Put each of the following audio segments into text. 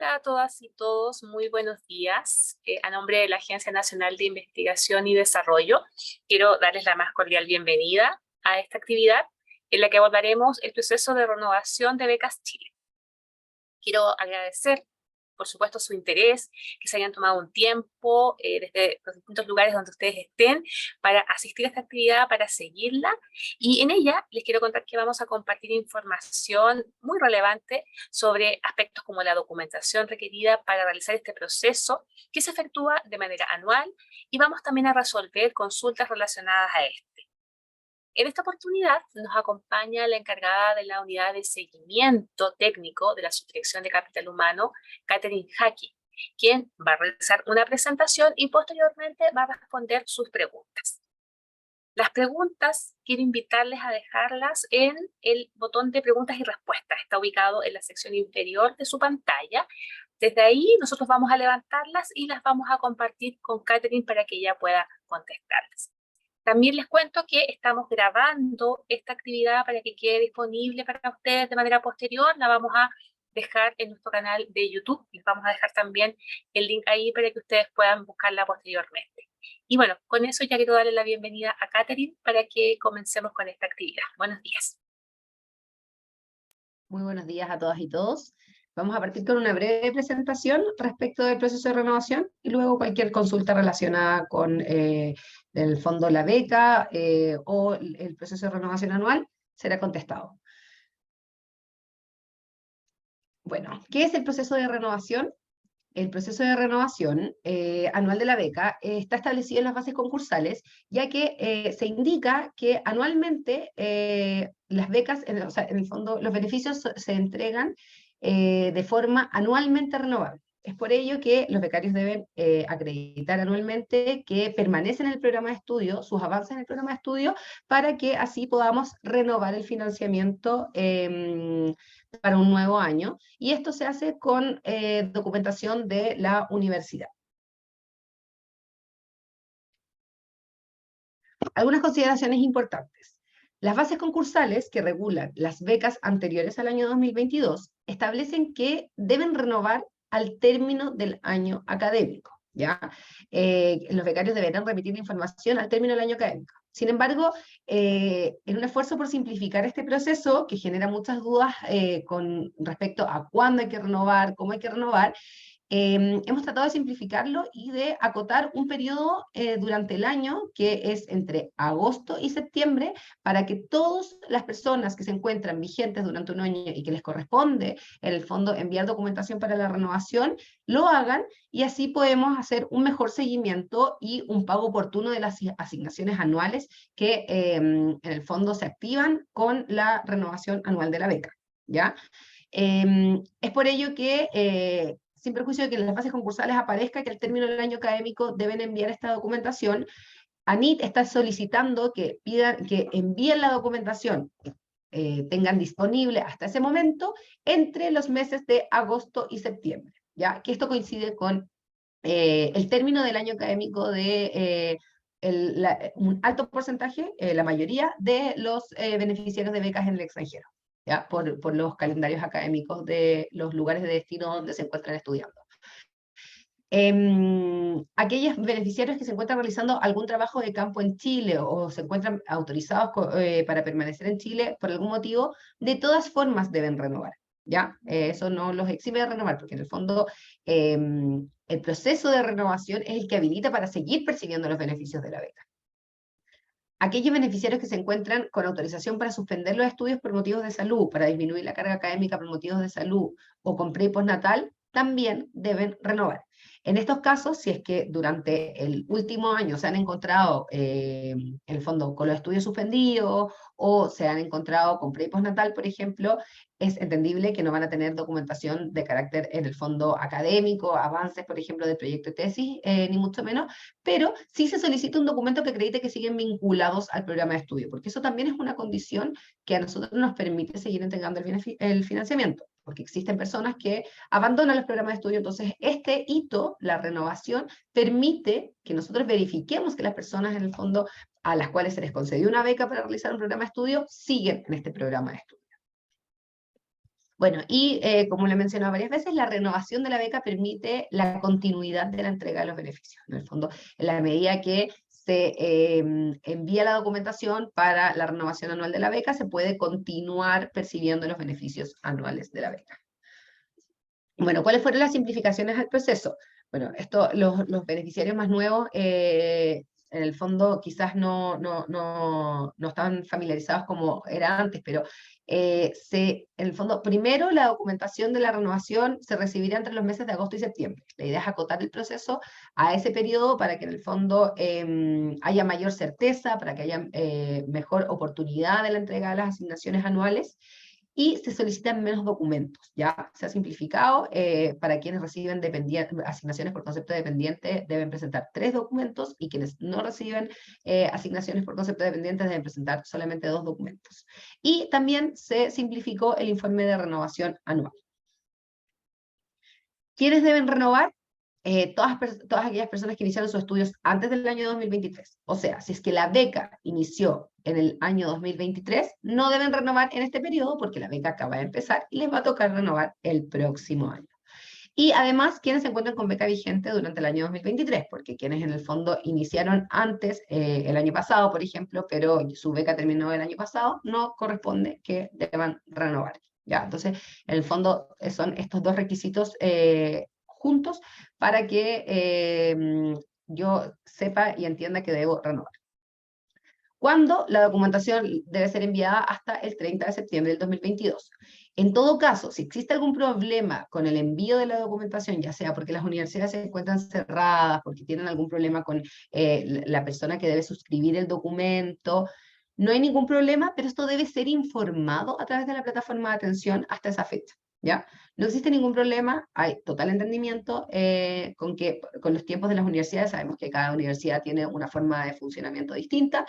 Hola a todas y todos, muy buenos días. A nombre de la Agencia Nacional de Investigación y Desarrollo, quiero darles la más cordial bienvenida a esta actividad en la que abordaremos el proceso de renovación de becas Chile. Quiero agradecer, por supuesto, su interés, que se hayan tomado un tiempo desde los distintos lugares donde ustedes estén para asistir a esta actividad, para seguirla. Y en ella les quiero contar que vamos a compartir información muy relevante sobre aspectos como la documentación requerida para realizar este proceso, que se efectúa de manera anual, y vamos también a resolver consultas relacionadas a esto. En esta oportunidad nos acompaña la encargada de la unidad de seguimiento técnico de la Subdirección de Capital Humano, Catherine Jacqui, quien va a realizar una presentación y posteriormente va a responder sus preguntas. Las preguntas quiero invitarles a dejarlas en el botón de preguntas y respuestas. Está ubicado en la sección inferior de su pantalla. Desde ahí nosotros vamos a levantarlas y las vamos a compartir con Catherine para que ella pueda contestarlas. También les cuento que estamos grabando esta actividad para que quede disponible para ustedes de manera posterior. La vamos a dejar en nuestro canal de YouTube. Les vamos a dejar también el link ahí para que ustedes puedan buscarla posteriormente. Y bueno, con eso ya quiero darle la bienvenida a Catherine para que comencemos con esta actividad. Buenos días. Muy buenos días a todas y todos. Vamos a partir con una breve presentación respecto del proceso de renovación y luego cualquier consulta relacionada con el fondo La Beca o el proceso de renovación anual será contestado. Bueno, ¿qué es el proceso de renovación? El proceso de renovación anual de la beca está establecido en las bases concursales, ya que se indica que anualmente las becas, o sea, en el fondo, los beneficios se entregan de forma anualmente renovable. Es por ello que los becarios deben acreditar anualmente que permanecen en el programa de estudio, sus avances en el programa de estudio, para que así podamos renovar el financiamiento para un nuevo año. Y esto se hace con documentación de la universidad. Algunas consideraciones importantes. Las bases concursales que regulan las becas anteriores al año 2022 establecen que deben renovar al término del año académico, ¿ya? Los becarios deberán remitir información al término del año académico. Sin embargo, en un esfuerzo por simplificar este proceso, que genera muchas dudas con respecto a cuándo hay que renovar, cómo hay que renovar, hemos tratado de simplificarlo y de acotar un periodo durante el año que es entre agosto y septiembre para que todas las personas que se encuentran vigentes durante un año y que les corresponde en el fondo enviar documentación para la renovación, lo hagan y así podemos hacer un mejor seguimiento y un pago oportuno de las asignaciones anuales que en el fondo se activan con la renovación anual de la beca, ¿ya? Es por ello que sin perjuicio de que en las bases concursales aparezca que al término del año académico deben enviar esta documentación, ANIT está solicitando que envíen la documentación, tengan disponible hasta ese momento, entre los meses de agosto y septiembre, ¿ya? Que esto coincide con el término del año académico de un alto porcentaje, la mayoría de los beneficiarios de becas en el extranjero, ¿ya? Por los calendarios académicos de los lugares de destino donde se encuentran estudiando. Aquellos beneficiarios que se encuentran realizando algún trabajo de campo en Chile o se encuentran autorizados para permanecer en Chile por algún motivo, de todas formas deben renovar, ¿ya? Eso no los exime de renovar, porque en el fondo el proceso de renovación es el que habilita para seguir percibiendo los beneficios de la beca. Aquellos beneficiarios que se encuentran con autorización para suspender los estudios por motivos de salud, para disminuir la carga académica por motivos de salud, o con pre y postnatal, también deben renovar. En estos casos, si es que durante el último año se han encontrado, en el fondo, con los estudios suspendidos, o se han encontrado con pre y postnatal, por ejemplo, es entendible que no van a tener documentación de carácter, en el fondo, académico, avances, por ejemplo, del proyecto de tesis, ni mucho menos, pero sí se solicita un documento que acredite que siguen vinculados al programa de estudio, porque eso también es una condición que a nosotros nos permite seguir entregando el financiamiento, porque existen personas que abandonan los programas de estudio. Entonces este hito, la renovación, permite que nosotros verifiquemos que las personas, en el fondo, a las cuales se les concedió una beca para realizar un programa de estudio, siguen en este programa de estudio. Bueno, y como le he mencionado varias veces, la renovación de la beca permite la continuidad de la entrega de los beneficios. En el fondo, en la medida que se envía la documentación para la renovación anual de la beca, se puede continuar percibiendo los beneficios anuales de la beca. Bueno, ¿cuáles fueron las simplificaciones al proceso? Bueno, los beneficiarios más nuevos, en el fondo quizás no estaban familiarizados como era antes, pero en el fondo, primero la documentación de la renovación se recibirá entre los meses de agosto y septiembre. La idea es acotar el proceso a ese periodo para que en el fondo haya mayor certeza, para que haya mejor oportunidad de la entrega de las asignaciones anuales, y se solicitan menos documentos, ya se ha simplificado. Para quienes reciben asignaciones por concepto de dependiente deben presentar 3 documentos, y quienes no reciben asignaciones por concepto de dependiente deben presentar solamente 2 documentos. Y también se simplificó el informe de renovación anual. ¿Quiénes deben renovar? Todas aquellas personas que iniciaron sus estudios antes del año 2023. O sea, si es que la beca inició en el año 2023, no deben renovar en este periodo porque la beca acaba de empezar y les va a tocar renovar el próximo año. Y además, quienes se encuentran con beca vigente durante el año 2023, porque quienes en el fondo iniciaron antes, el año pasado, por ejemplo, pero su beca terminó el año pasado, no corresponde que deban renovar. ¿Ya? Entonces, en el fondo son estos 2 requisitos juntos para que yo sepa y entienda que debo renovar. ¿Cuándo? La documentación debe ser enviada hasta el 30 de septiembre del 2022. En todo caso, si existe algún problema con el envío de la documentación, ya sea porque las universidades se encuentran cerradas, porque tienen algún problema con la persona que debe suscribir el documento, no hay ningún problema, pero esto debe ser informado a través de la plataforma de atención hasta esa fecha. ¿Ya? No existe ningún problema, hay total entendimiento con los tiempos de las universidades. Sabemos que cada universidad tiene una forma de funcionamiento distinta,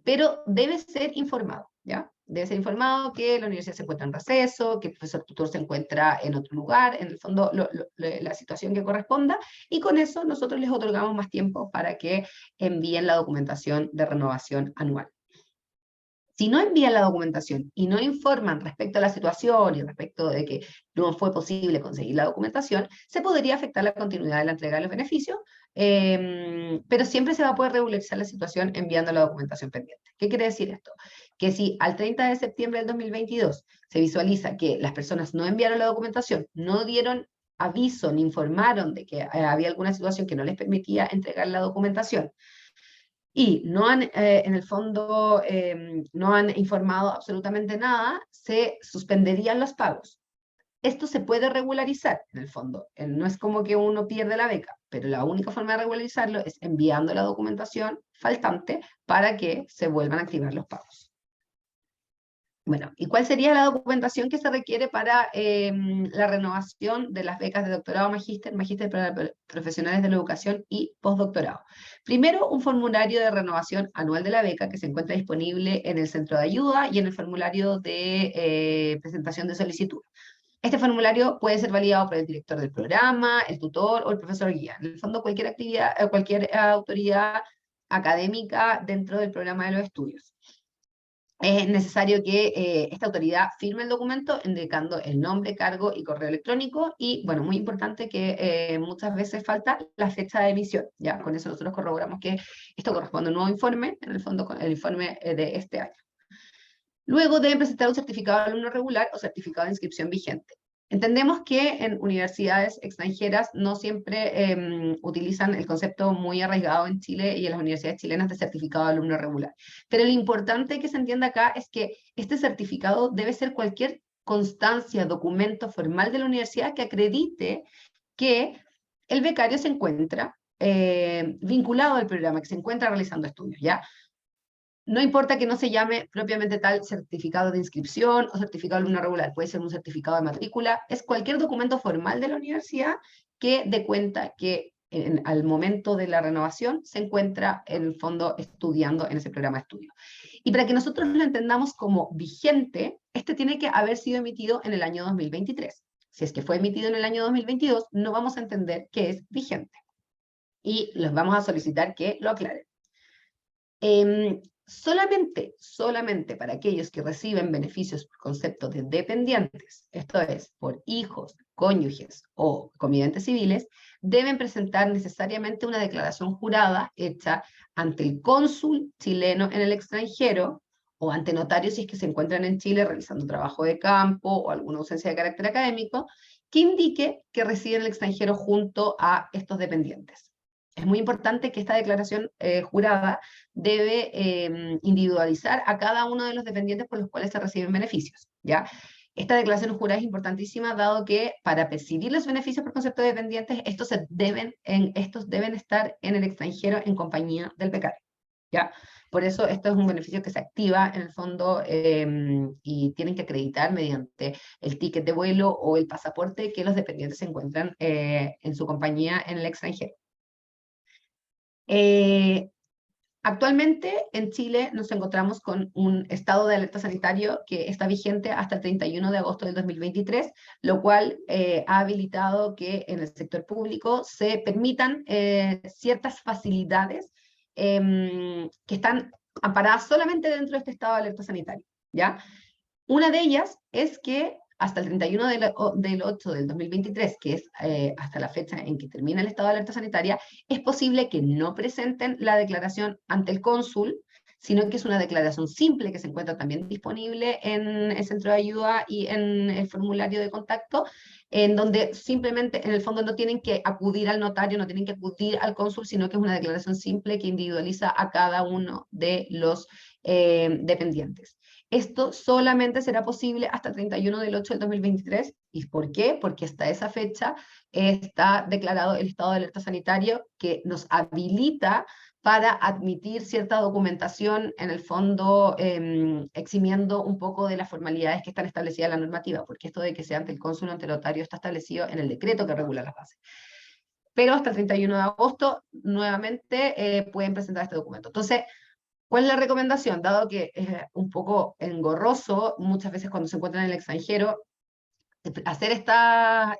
pero debe ser informado, ¿ya? Debe ser informado que la universidad se encuentra en receso, que el profesor tutor se encuentra en otro lugar, en el fondo la situación que corresponda, y con eso nosotros les otorgamos más tiempo para que envíen la documentación de renovación anual. Si no envían la documentación y no informan respecto a la situación y respecto de que no fue posible conseguir la documentación, se podría afectar la continuidad de la entrega de los beneficios, pero siempre se va a poder regularizar la situación enviando la documentación pendiente. ¿Qué quiere decir esto? Que si al 30 de septiembre del 2022 se visualiza que las personas no enviaron la documentación, no dieron aviso ni informaron de que había alguna situación que no les permitía entregar la documentación, y no han, en el fondo, no han informado absolutamente nada, se suspenderían los pagos. Esto se puede regularizar, en el fondo. No es como que uno pierde la beca, pero la única forma de regularizarlo es enviando la documentación faltante para que se vuelvan a activar los pagos. Bueno, ¿y cuál sería la documentación que se requiere para la renovación de las becas de doctorado, magíster para profesionales de la educación y postdoctorado? Primero, un formulario de renovación anual de la beca que se encuentra disponible en el centro de ayuda y en el formulario de presentación de solicitud. Este formulario puede ser validado por el director del programa, el tutor o el profesor guía. En el fondo, cualquier actividad, cualquier autoridad académica dentro del programa de los estudios. Es necesario que esta autoridad firme el documento indicando el nombre, cargo y correo electrónico, y, bueno, muy importante que muchas veces falta la fecha de emisión. Ya con eso nosotros corroboramos que esto corresponde a un nuevo informe, en el fondo el informe de este año. Luego deben presentar un certificado de alumno regular o certificado de inscripción vigente. Entendemos que en universidades extranjeras no siempre utilizan el concepto muy arraigado en Chile y en las universidades chilenas de certificado de alumno regular. Pero lo importante que se entienda acá es que este certificado debe ser cualquier constancia, documento formal de la universidad que acredite que el becario se encuentra vinculado al programa, que se encuentra realizando estudios, ¿ya? No importa que no se llame propiamente tal certificado de inscripción o certificado de alumno regular, puede ser un certificado de matrícula, es cualquier documento formal de la universidad que dé cuenta que al momento de la renovación se encuentra en el fondo estudiando en ese programa de estudio. Y para que nosotros lo entendamos como vigente, este tiene que haber sido emitido en el año 2023. Si es que fue emitido en el año 2022, no vamos a entender que es vigente. Y les vamos a solicitar que lo aclaren. solamente para aquellos que reciben beneficios por concepto de dependientes, esto es, por hijos, cónyuges o convivientes civiles, deben presentar necesariamente una declaración jurada hecha ante el cónsul chileno en el extranjero o ante notarios si es que se encuentran en Chile realizando trabajo de campo o alguna ausencia de carácter académico, que indique que reside en el extranjero junto a estos dependientes. Es muy importante que esta declaración jurada debe individualizar a cada uno de los dependientes por los cuales se reciben beneficios, ¿ya? Esta declaración jurada es importantísima, dado que para percibir los beneficios por concepto de dependientes, estos deben estar en el extranjero en compañía del becario, ¿ya? Por eso esto es un beneficio que se activa en el fondo y tienen que acreditar mediante el ticket de vuelo o el pasaporte que los dependientes se encuentran en su compañía en el extranjero. Actualmente en Chile nos encontramos con un estado de alerta sanitario que está vigente hasta el 31 de agosto del 2023, lo cual ha habilitado que en el sector público se permitan ciertas facilidades que están amparadas solamente dentro de este estado de alerta sanitario, ¿ya? Una de ellas es que hasta el 31 del 8 del 2023, que es hasta la fecha en que termina el estado de alerta sanitaria, es posible que no presenten la declaración ante el cónsul, sino que es una declaración simple que se encuentra también disponible en el centro de ayuda y en el formulario de contacto, en donde simplemente, en el fondo, no tienen que acudir al notario, no tienen que acudir al cónsul, sino que es una declaración simple que individualiza a cada uno de los dependientes. Esto solamente será posible hasta el 31 del 8 del 2023. ¿Y por qué? Porque hasta esa fecha está declarado el estado de alerta sanitario que nos habilita para admitir cierta documentación, en el fondo eximiendo un poco de las formalidades que están establecidas en la normativa, porque esto de que sea ante el cónsul o ante el notario está establecido en el decreto que regula las bases. Pero hasta el 31 de agosto, nuevamente, pueden presentar este documento. Entonces, ¿cuál es la recomendación? Dado que es un poco engorroso, muchas veces cuando se encuentran en el extranjero, hacer esta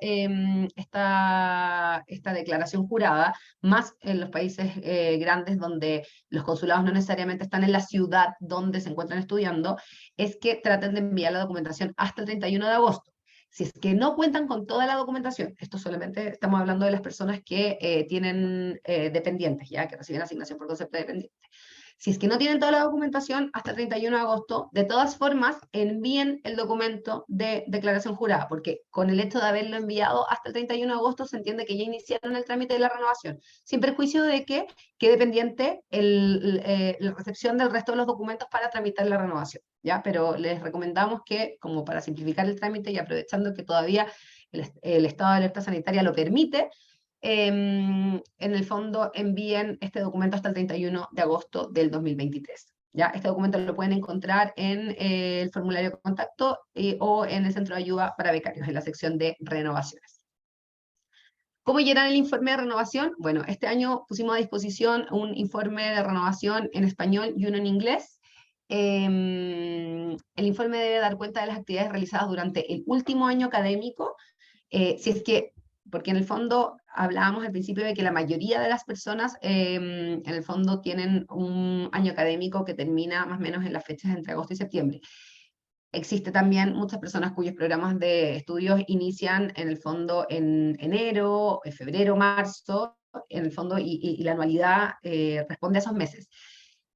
declaración jurada, más en los países grandes donde los consulados no necesariamente están en la ciudad donde se encuentran estudiando, es que traten de enviar la documentación hasta el 31 de agosto. Si es que no cuentan con toda la documentación, esto solamente estamos hablando de las personas que tienen dependientes, ya que reciben asignación por concepto de dependiente. Si es que no tienen toda la documentación, hasta el 31 de agosto, de todas formas, envíen el documento de declaración jurada, porque con el hecho de haberlo enviado hasta el 31 de agosto se entiende que ya iniciaron el trámite de la renovación, sin perjuicio de que quede pendiente la recepción del resto de los documentos para tramitar la renovación, ¿ya? Pero les recomendamos que, como para simplificar el trámite y aprovechando que todavía el estado de alerta sanitaria lo permite, en el fondo envíen este documento hasta el 31 de agosto del 2023. ¿Ya? Este documento lo pueden encontrar en el formulario de contacto o en el centro de ayuda para becarios, en la sección de renovaciones. ¿Cómo llenar el informe de renovación? Bueno, este año pusimos a disposición un informe de renovación en español y uno en inglés. El informe debe dar cuenta de las actividades realizadas durante el último año académico, si es que, porque en el fondo hablábamos al principio de que la mayoría de las personas en el fondo tienen un año académico que termina más o menos en las fechas entre agosto y septiembre. Existe también muchas personas cuyos programas de estudios inician en el fondo en enero, en febrero, marzo, en el fondo, y la anualidad responde a esos meses.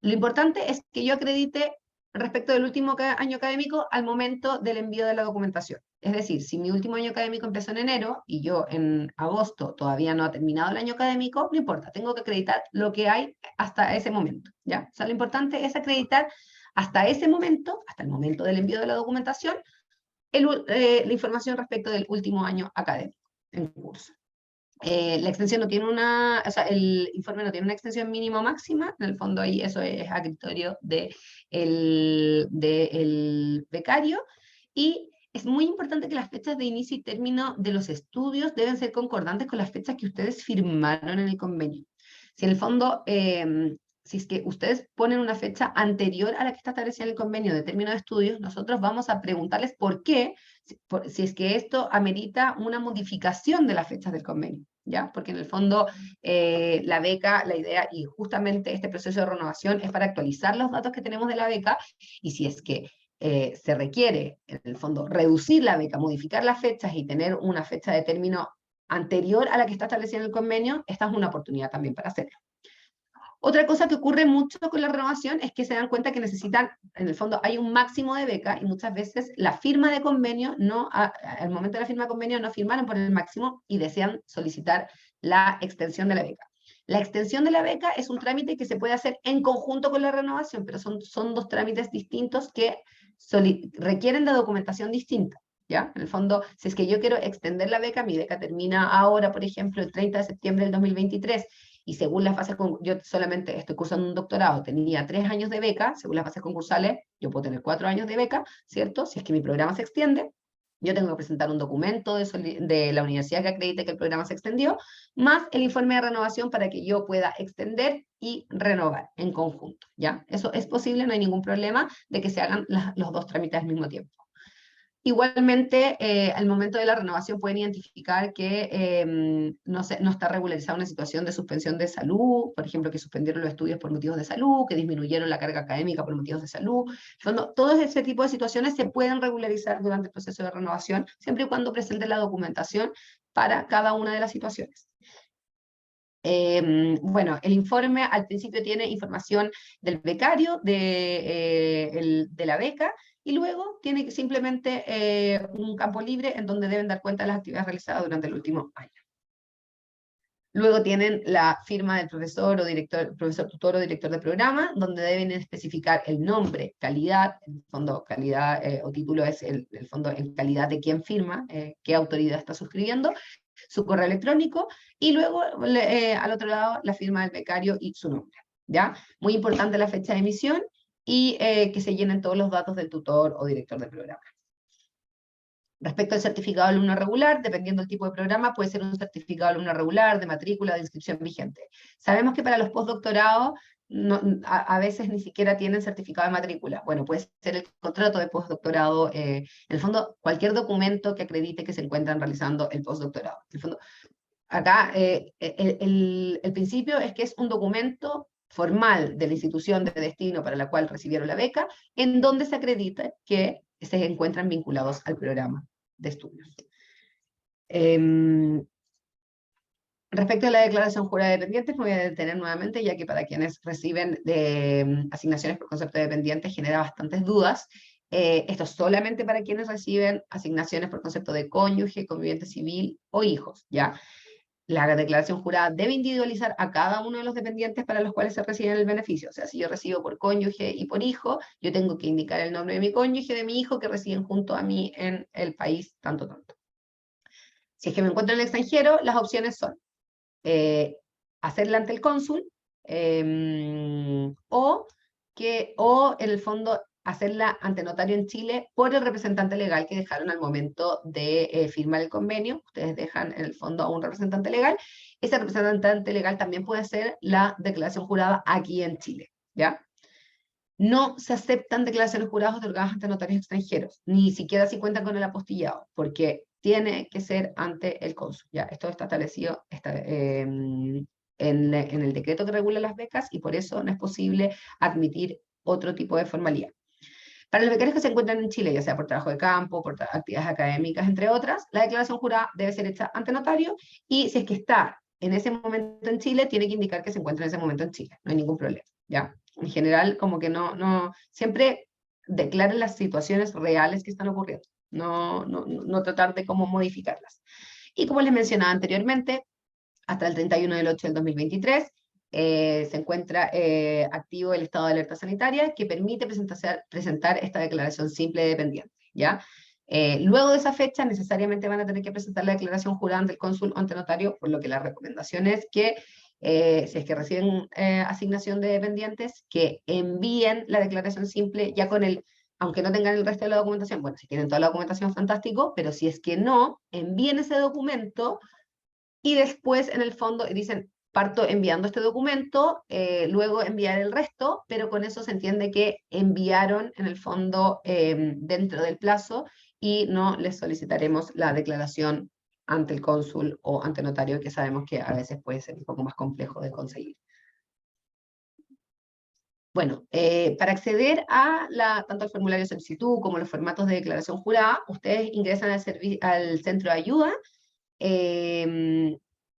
Lo importante es que yo acredite respecto del último año académico al momento del envío de la documentación. Es decir, si mi último año académico empezó en enero y yo en agosto todavía no ha terminado el año académico, no importa, tengo que acreditar lo que hay hasta ese momento, ¿ya? O sea, lo importante es acreditar hasta ese momento, hasta el momento del envío de la documentación, la información respecto del último año académico en curso. La extensión no tiene o sea, el informe no tiene una extensión mínima o máxima, en el fondo ahí eso es a criterio del becario, y es muy importante que las fechas de inicio y término de los estudios deben ser concordantes con las fechas que ustedes firmaron en el convenio. Si en el fondo, si es que ustedes ponen una fecha anterior a la que está establecida en el convenio de término de estudios, nosotros vamos a preguntarles por qué, si es que esto amerita una modificación de las fechas del convenio. ¿ya? Porque en el fondo la beca, la idea, y justamente este proceso de renovación es para actualizar los datos que tenemos de la beca, y si es que se requiere, en el fondo, reducir la beca, modificar las fechas y tener una fecha de término anterior a la que está establecida en el convenio, esta es una oportunidad también para hacerlo. Otra cosa que ocurre mucho con la renovación es que se dan cuenta que necesitan, en el fondo hay un máximo de beca y muchas veces la firma de convenio, al momento de la firma de convenio no firmaron por el máximo y desean solicitar la extensión de la beca. La extensión de la beca es un trámite que se puede hacer en conjunto con la renovación, pero son dos trámites distintos que requieren de documentación distinta. ¿Ya? En el fondo, si es que yo quiero extender la beca, mi beca termina ahora, por ejemplo, el 30 de septiembre del 2023, y según las fases, yo solamente estoy cursando un doctorado, tenía 3 años de beca, según las fases concursales, yo puedo tener 4 años de beca, ¿cierto? Si es que mi programa se extiende, yo tengo que presentar un documento de la universidad que acredite que el programa se extendió, más el informe de renovación para que yo pueda extender y renovar en conjunto, ¿ya? Eso es posible, no hay ningún problema de que se hagan los dos trámites al mismo tiempo. Igualmente, al momento de la renovación pueden identificar que no está regularizada una situación de suspensión de salud, por ejemplo, que suspendieron los estudios por motivos de salud, que disminuyeron la carga académica por motivos de salud. Todo ese tipo de situaciones se pueden regularizar durante el proceso de renovación, siempre y cuando presenten la documentación para cada una de las situaciones. Bueno, el informe al principio tiene información del becario, de la beca, y luego tiene simplemente un campo libre en donde deben dar cuenta de las actividades realizadas durante el último año. Luego tienen la firma del profesor o director, profesor tutor o director de programa, donde deben especificar el nombre, calidad, en el fondo calidad o título es el fondo en calidad de quién firma, qué autoridad está suscribiendo, su correo electrónico, y luego al otro lado la firma del becario y su nombre, ¿ya? Muy importante la fecha de emisión y que se llenen todos los datos del tutor o director de programa. Respecto al certificado de alumno regular, dependiendo del tipo de programa, puede ser un certificado de alumno regular, de matrícula, de inscripción vigente. Sabemos que para los postdoctorados a veces ni siquiera tienen certificado de matrícula. Bueno, puede ser el contrato de postdoctorado, en el fondo, cualquier documento que acredite que se encuentran realizando el postdoctorado. En el fondo, acá el principio es que es un documento formal de la institución de destino para la cual recibieron la beca, en donde se acredita que se encuentran vinculados al programa de estudios. Respecto a la declaración jurada de dependientes, me voy a detener nuevamente, ya que para quienes reciben asignaciones por concepto de dependientes genera bastantes dudas. Esto es solamente para quienes reciben asignaciones por concepto de cónyuge, conviviente civil o hijos, ¿ya? La declaración jurada debe individualizar a cada uno de los dependientes para los cuales se recibe el beneficio. O sea, si yo recibo por cónyuge y por hijo, yo tengo que indicar el nombre de mi cónyuge, de mi hijo, que residen junto a mí en el país, tanto. Si es que me encuentro en el extranjero, las opciones son hacerla ante el cónsul, o en el fondo hacerla ante notario en Chile por el representante legal que dejaron al momento de firmar el convenio. Ustedes dejan en el fondo a un representante legal. Ese representante legal también puede hacer la declaración jurada aquí en Chile, ¿ya? No se aceptan declaraciones juradas otorgadas ante notarios extranjeros, ni siquiera si cuentan con el apostillado, porque tiene que ser ante el cónsul. ¿Ya? Esto está establecido en el decreto que regula las becas y por eso no es posible admitir otro tipo de formalidad. Para los becarios que se encuentran en Chile, ya sea por trabajo de campo, por actividades académicas, entre otras, la declaración jurada debe ser hecha ante notario y si es que está en ese momento en Chile, tiene que indicar que se encuentra en ese momento en Chile. No hay ningún problema, ¿ya? En general, como que siempre declaren las situaciones reales que están ocurriendo, no tratar de cómo modificarlas. Y como les mencionaba anteriormente, hasta el 31 del 8 del 2023, se encuentra activo el estado de alerta sanitaria que permite presentar esta declaración simple de dependiente, ¿ya? Luego de esa fecha necesariamente van a tener que presentar la declaración jurada ante el cónsul o ante notario, por lo que la recomendación es que si es que reciben asignación de dependientes, que envíen la declaración simple ya con aunque no tengan el resto de la documentación. Bueno, si tienen toda la documentación, fantástico, pero si es que no, envíen ese documento y después en el fondo dicen, parto enviando este documento, luego enviar el resto, pero con eso se entiende que enviaron en el fondo dentro del plazo y no les solicitaremos la declaración ante el cónsul o ante notario, que sabemos que a veces puede ser un poco más complejo de conseguir. Bueno, para acceder a tanto al formulario de solicitud como los formatos de declaración jurada, ustedes ingresan al centro de ayuda.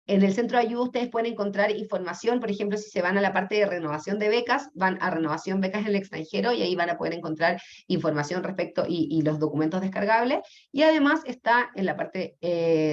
En el centro de ayuda ustedes pueden encontrar información, por ejemplo, si se van a la parte de renovación de becas, van a renovación becas en el extranjero y ahí van a poder encontrar información respecto y los documentos descargables. Y además está en la parte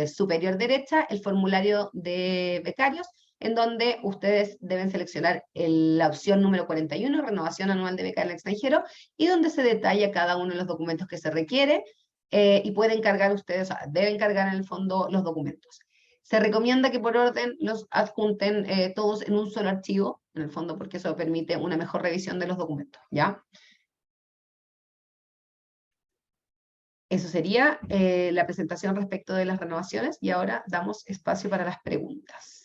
superior derecha el formulario de becarios, en donde ustedes deben seleccionar la opción número 41, renovación anual de beca en el extranjero, y donde se detalla cada uno de los documentos que se requiere, y pueden cargar ustedes, o sea, deben cargar en el fondo los documentos. Se recomienda que por orden los adjunten todos en un solo archivo, en el fondo, porque eso permite una mejor revisión de los documentos, ¿ya? Eso sería la presentación respecto de las renovaciones, y ahora damos espacio para las preguntas.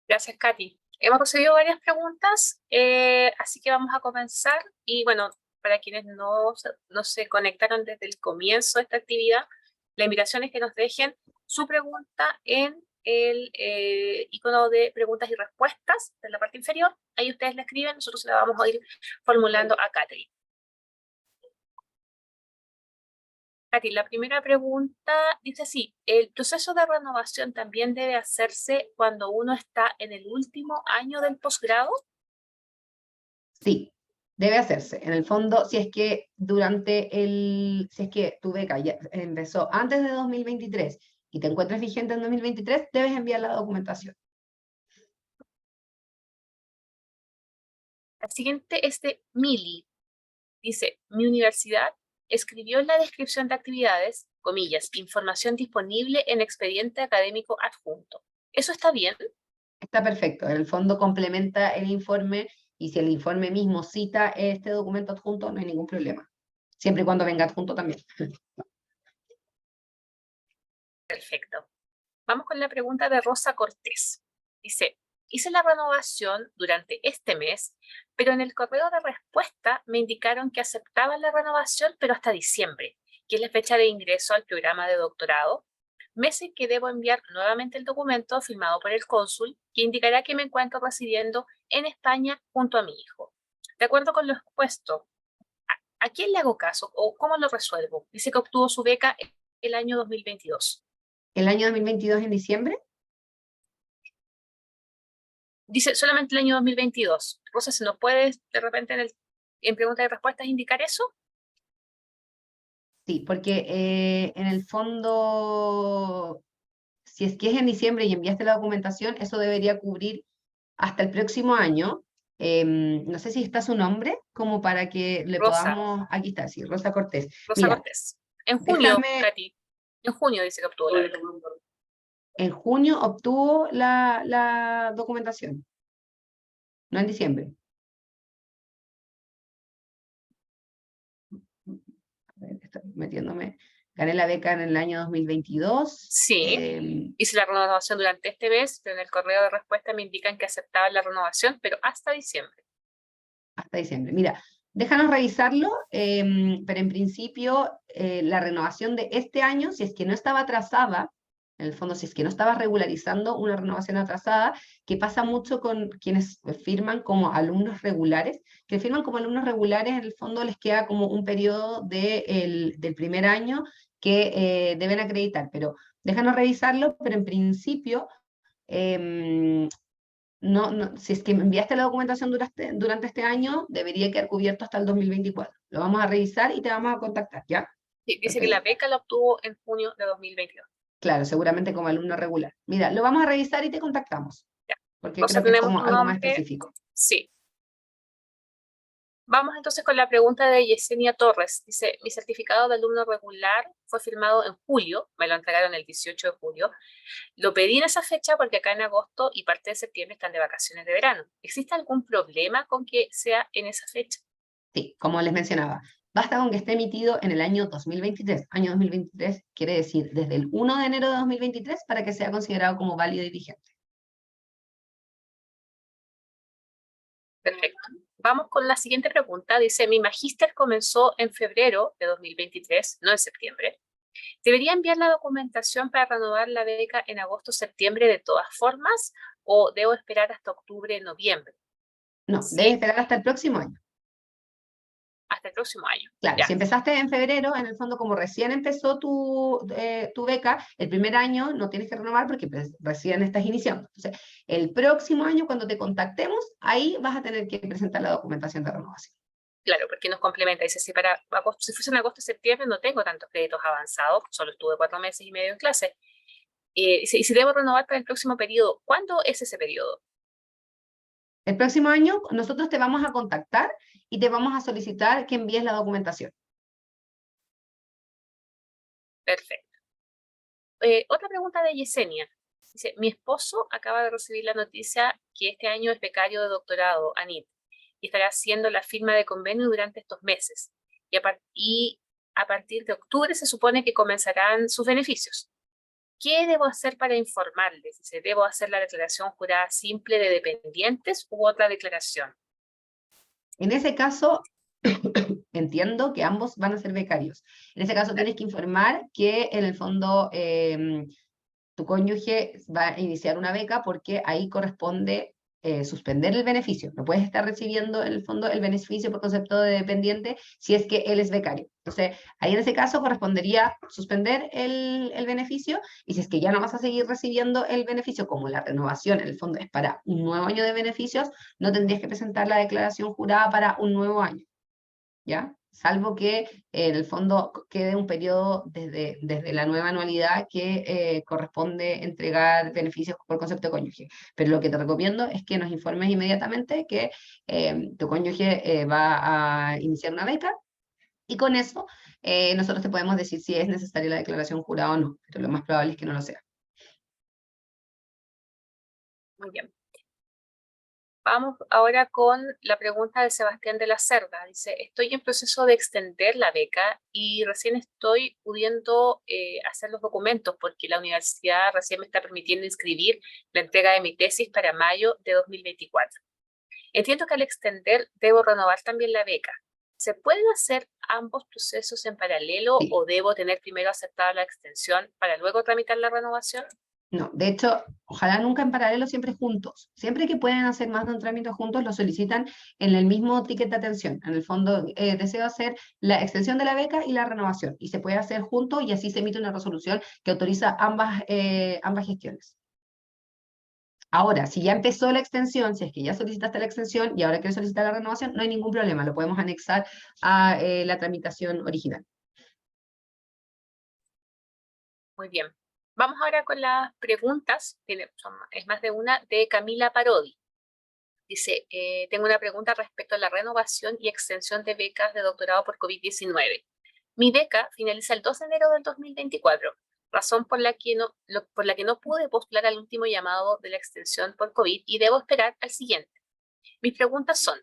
Gracias, Katy. Hemos recibido varias preguntas, así que vamos a comenzar. Y bueno, para quienes no se conectaron desde el comienzo de esta actividad, la invitación es que nos dejen su pregunta en el icono de preguntas y respuestas de la parte inferior. Ahí ustedes la escriben, nosotros la vamos a ir formulando a Katy. Katy, la primera pregunta dice así: ¿el proceso de renovación también debe hacerse cuando uno está en el último año del posgrado? Sí, debe hacerse. En el fondo, si es que si es que tu beca ya empezó antes de 2023 y te encuentras vigente en 2023, debes enviar la documentación. La siguiente es de Mili. Dice: mi universidad escribió en la descripción de actividades, comillas, información disponible en expediente académico adjunto. ¿Eso está bien? Está perfecto. En el fondo complementa el informe, y si el informe mismo cita este documento adjunto, no hay ningún problema. Siempre y cuando venga adjunto también. Perfecto. Vamos con la pregunta de Rosa Cortés. Dice: hice la renovación durante este mes, pero en el correo de respuesta me indicaron que aceptaban la renovación, pero hasta diciembre, que es la fecha de ingreso al programa de doctorado, mes en que debo enviar nuevamente el documento firmado por el cónsul, que indicará que me encuentro residiendo en España junto a mi hijo. De acuerdo con lo expuesto, ¿a quién le hago caso o cómo lo resuelvo? Dice que obtuvo su beca el año 2022. ¿El año 2022 en diciembre? Dice solamente el año 2022. Rosa, ¿se nos puede de repente en preguntas y respuestas indicar eso? Sí, porque en el fondo, si es que es en diciembre y enviaste la documentación, eso debería cubrir hasta el próximo año. No sé si está su nombre, como para que le Rosa, podamos... Aquí está, sí, Rosa Cortés. Rosa Mira, Cortés. En junio, déjame... Katy. En junio dice que obtuvo la beca. En junio obtuvo la documentación, no en diciembre. A ver, estoy metiéndome. Gané la beca en el año 2022. Sí, hice la renovación durante este mes, pero en el correo de respuesta me indican que aceptaban la renovación, pero hasta diciembre. Hasta diciembre. Mira, déjanos revisarlo, pero en principio la renovación de este año, si es que no estaba atrasada, en el fondo, si es que no estaba regularizando una renovación atrasada, que pasa mucho con quienes firman como alumnos regulares, que firman como alumnos regulares, en el fondo les queda como un periodo del primer año que deben acreditar, pero déjanos revisarlo, pero en principio... si es que me enviaste la documentación durante este año, debería quedar cubierto hasta el 2024. Lo vamos a revisar y te vamos a contactar, ¿ya? Sí, dice que la Perfecto. beca la obtuvo en junio de 2022. Claro, seguramente como alumno regular. Mira, lo vamos a revisar y te contactamos, Ya. porque Rosa, creo que es tenemos como tu algo más nombre. específico. Sí. Vamos entonces con la pregunta de Yesenia Torres. Dice: mi certificado de alumno regular fue firmado en julio, me lo entregaron el 18 de julio. Lo pedí en esa fecha porque acá en agosto y parte de septiembre están de vacaciones de verano. ¿Existe algún problema con que sea en esa fecha? Sí, como les mencionaba, basta con que esté emitido en el año 2023. Año 2023 quiere decir desde el 1 de enero de 2023 para que sea considerado como válido y vigente. Perfecto. Vamos con la siguiente pregunta. Dice, mi magíster comenzó en febrero de 2023, no en septiembre. ¿Debería enviar la documentación para renovar la beca en agosto o septiembre de todas formas o debo esperar hasta octubre, noviembre? No, debes Sí, esperar hasta el próximo año. hasta el próximo año. Claro, Ya, si empezaste en febrero, en el fondo, como recién empezó tu beca, el primer año no tienes que renovar porque pues, recién estás iniciando. Entonces, el próximo año, cuando te contactemos, ahí vas a tener que presentar la documentación de renovación. claro, porque nos complementa. Dice, si para agosto, si fuese en agosto o septiembre no tengo tantos créditos avanzados, solo estuve 4 meses y medio en clase. Dice, y si debo renovar para el próximo periodo, ¿cuándo es ese periodo? El próximo año, nosotros te vamos a contactar y te vamos a solicitar que envíes la documentación. Perfecto. Otra pregunta de Yesenia. Dice, mi esposo acaba de recibir la noticia que este año es becario de doctorado, ANIT, y estará haciendo la firma de convenio durante estos meses. Y a partir de octubre se supone que comenzarán sus beneficios. ¿Qué debo hacer para informarles? Dice, ¿debo hacer la declaración jurada simple de dependientes u otra declaración? En ese caso, entiendo que ambos van a ser becarios. En ese caso, Claro. tienes que informar que en el fondo tu cónyuge va a iniciar una beca porque ahí corresponde suspender el beneficio. No puedes estar recibiendo en el fondo el beneficio por concepto de dependiente si es que él es becario. Entonces, ahí en ese caso correspondería suspender el beneficio y si es que ya no vas a seguir recibiendo el beneficio, como la renovación en el fondo es para un nuevo año de beneficios, no tendrías que presentar la declaración jurada para un nuevo año. ¿Ya? Salvo que en el fondo quede un periodo desde la nueva anualidad que corresponde entregar beneficios por concepto de cónyuge. Pero lo que te recomiendo es que nos informes inmediatamente que tu cónyuge va a iniciar una beca y con eso nosotros te podemos decir si es necesaria la declaración jurada o no, pero lo más probable es que no lo sea. Muy bien. Vamos ahora con la pregunta de Sebastián de la Cerda. Dice, estoy en proceso de extender la beca y recién estoy pudiendo hacer los documentos porque la universidad recién me está permitiendo inscribir la entrega de mi tesis para mayo de 2024. Entiendo que al extender debo renovar también la beca. ¿Se pueden hacer ambos procesos en paralelo Sí. o debo tener primero aceptada la extensión para luego tramitar la renovación? No, de hecho, ojalá nunca en paralelo, siempre juntos. Siempre que pueden hacer más de un trámite juntos, lo solicitan en el mismo ticket de atención. En el fondo, deseo hacer la extensión de la beca y la renovación. Y se puede hacer juntos y así se emite una resolución que autoriza ambas gestiones. Ahora, si ya empezó la extensión, si es que ya solicitaste la extensión y ahora quieres solicitar la renovación, no hay ningún problema, lo podemos anexar a la tramitación original. Muy bien. Vamos ahora con las preguntas, es más de una, de Camila Parodi. Dice, tengo una pregunta respecto a la renovación y extensión de becas de doctorado por COVID-19. Mi beca finaliza el 2 de enero del 2024, razón por la que no pude postular al último llamado de la extensión por COVID y debo esperar al siguiente. Mis preguntas son,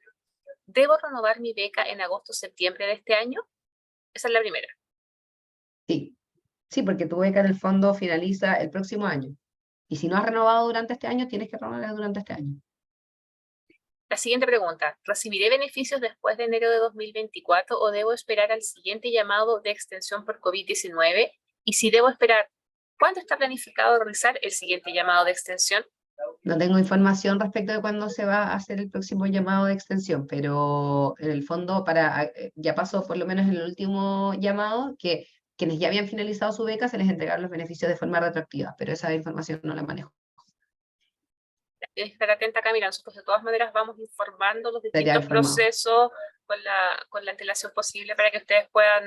¿debo renovar mi beca en agosto o septiembre de este año? Esa es la primera. Sí, sí, porque tu beca en el fondo finaliza el próximo año. Y si no has renovado durante este año, tienes que renovar durante este año. La siguiente pregunta, ¿recibiré beneficios después de enero de 2024 o debo esperar al siguiente llamado de extensión por COVID-19? Y si debo esperar, ¿cuándo está planificado realizar el siguiente llamado de extensión? No tengo información respecto de cuándo se va a hacer el próximo llamado de extensión, pero en el fondo ya pasó por lo menos en el último llamado que quienes ya habían finalizado su beca se les entregaron los beneficios de forma retroactiva, pero esa información no la manejo. Tienes que estar atenta, Camila. Nosotros de todas maneras vamos informando los Te había distintos informado. procesos con la antelación posible para que ustedes puedan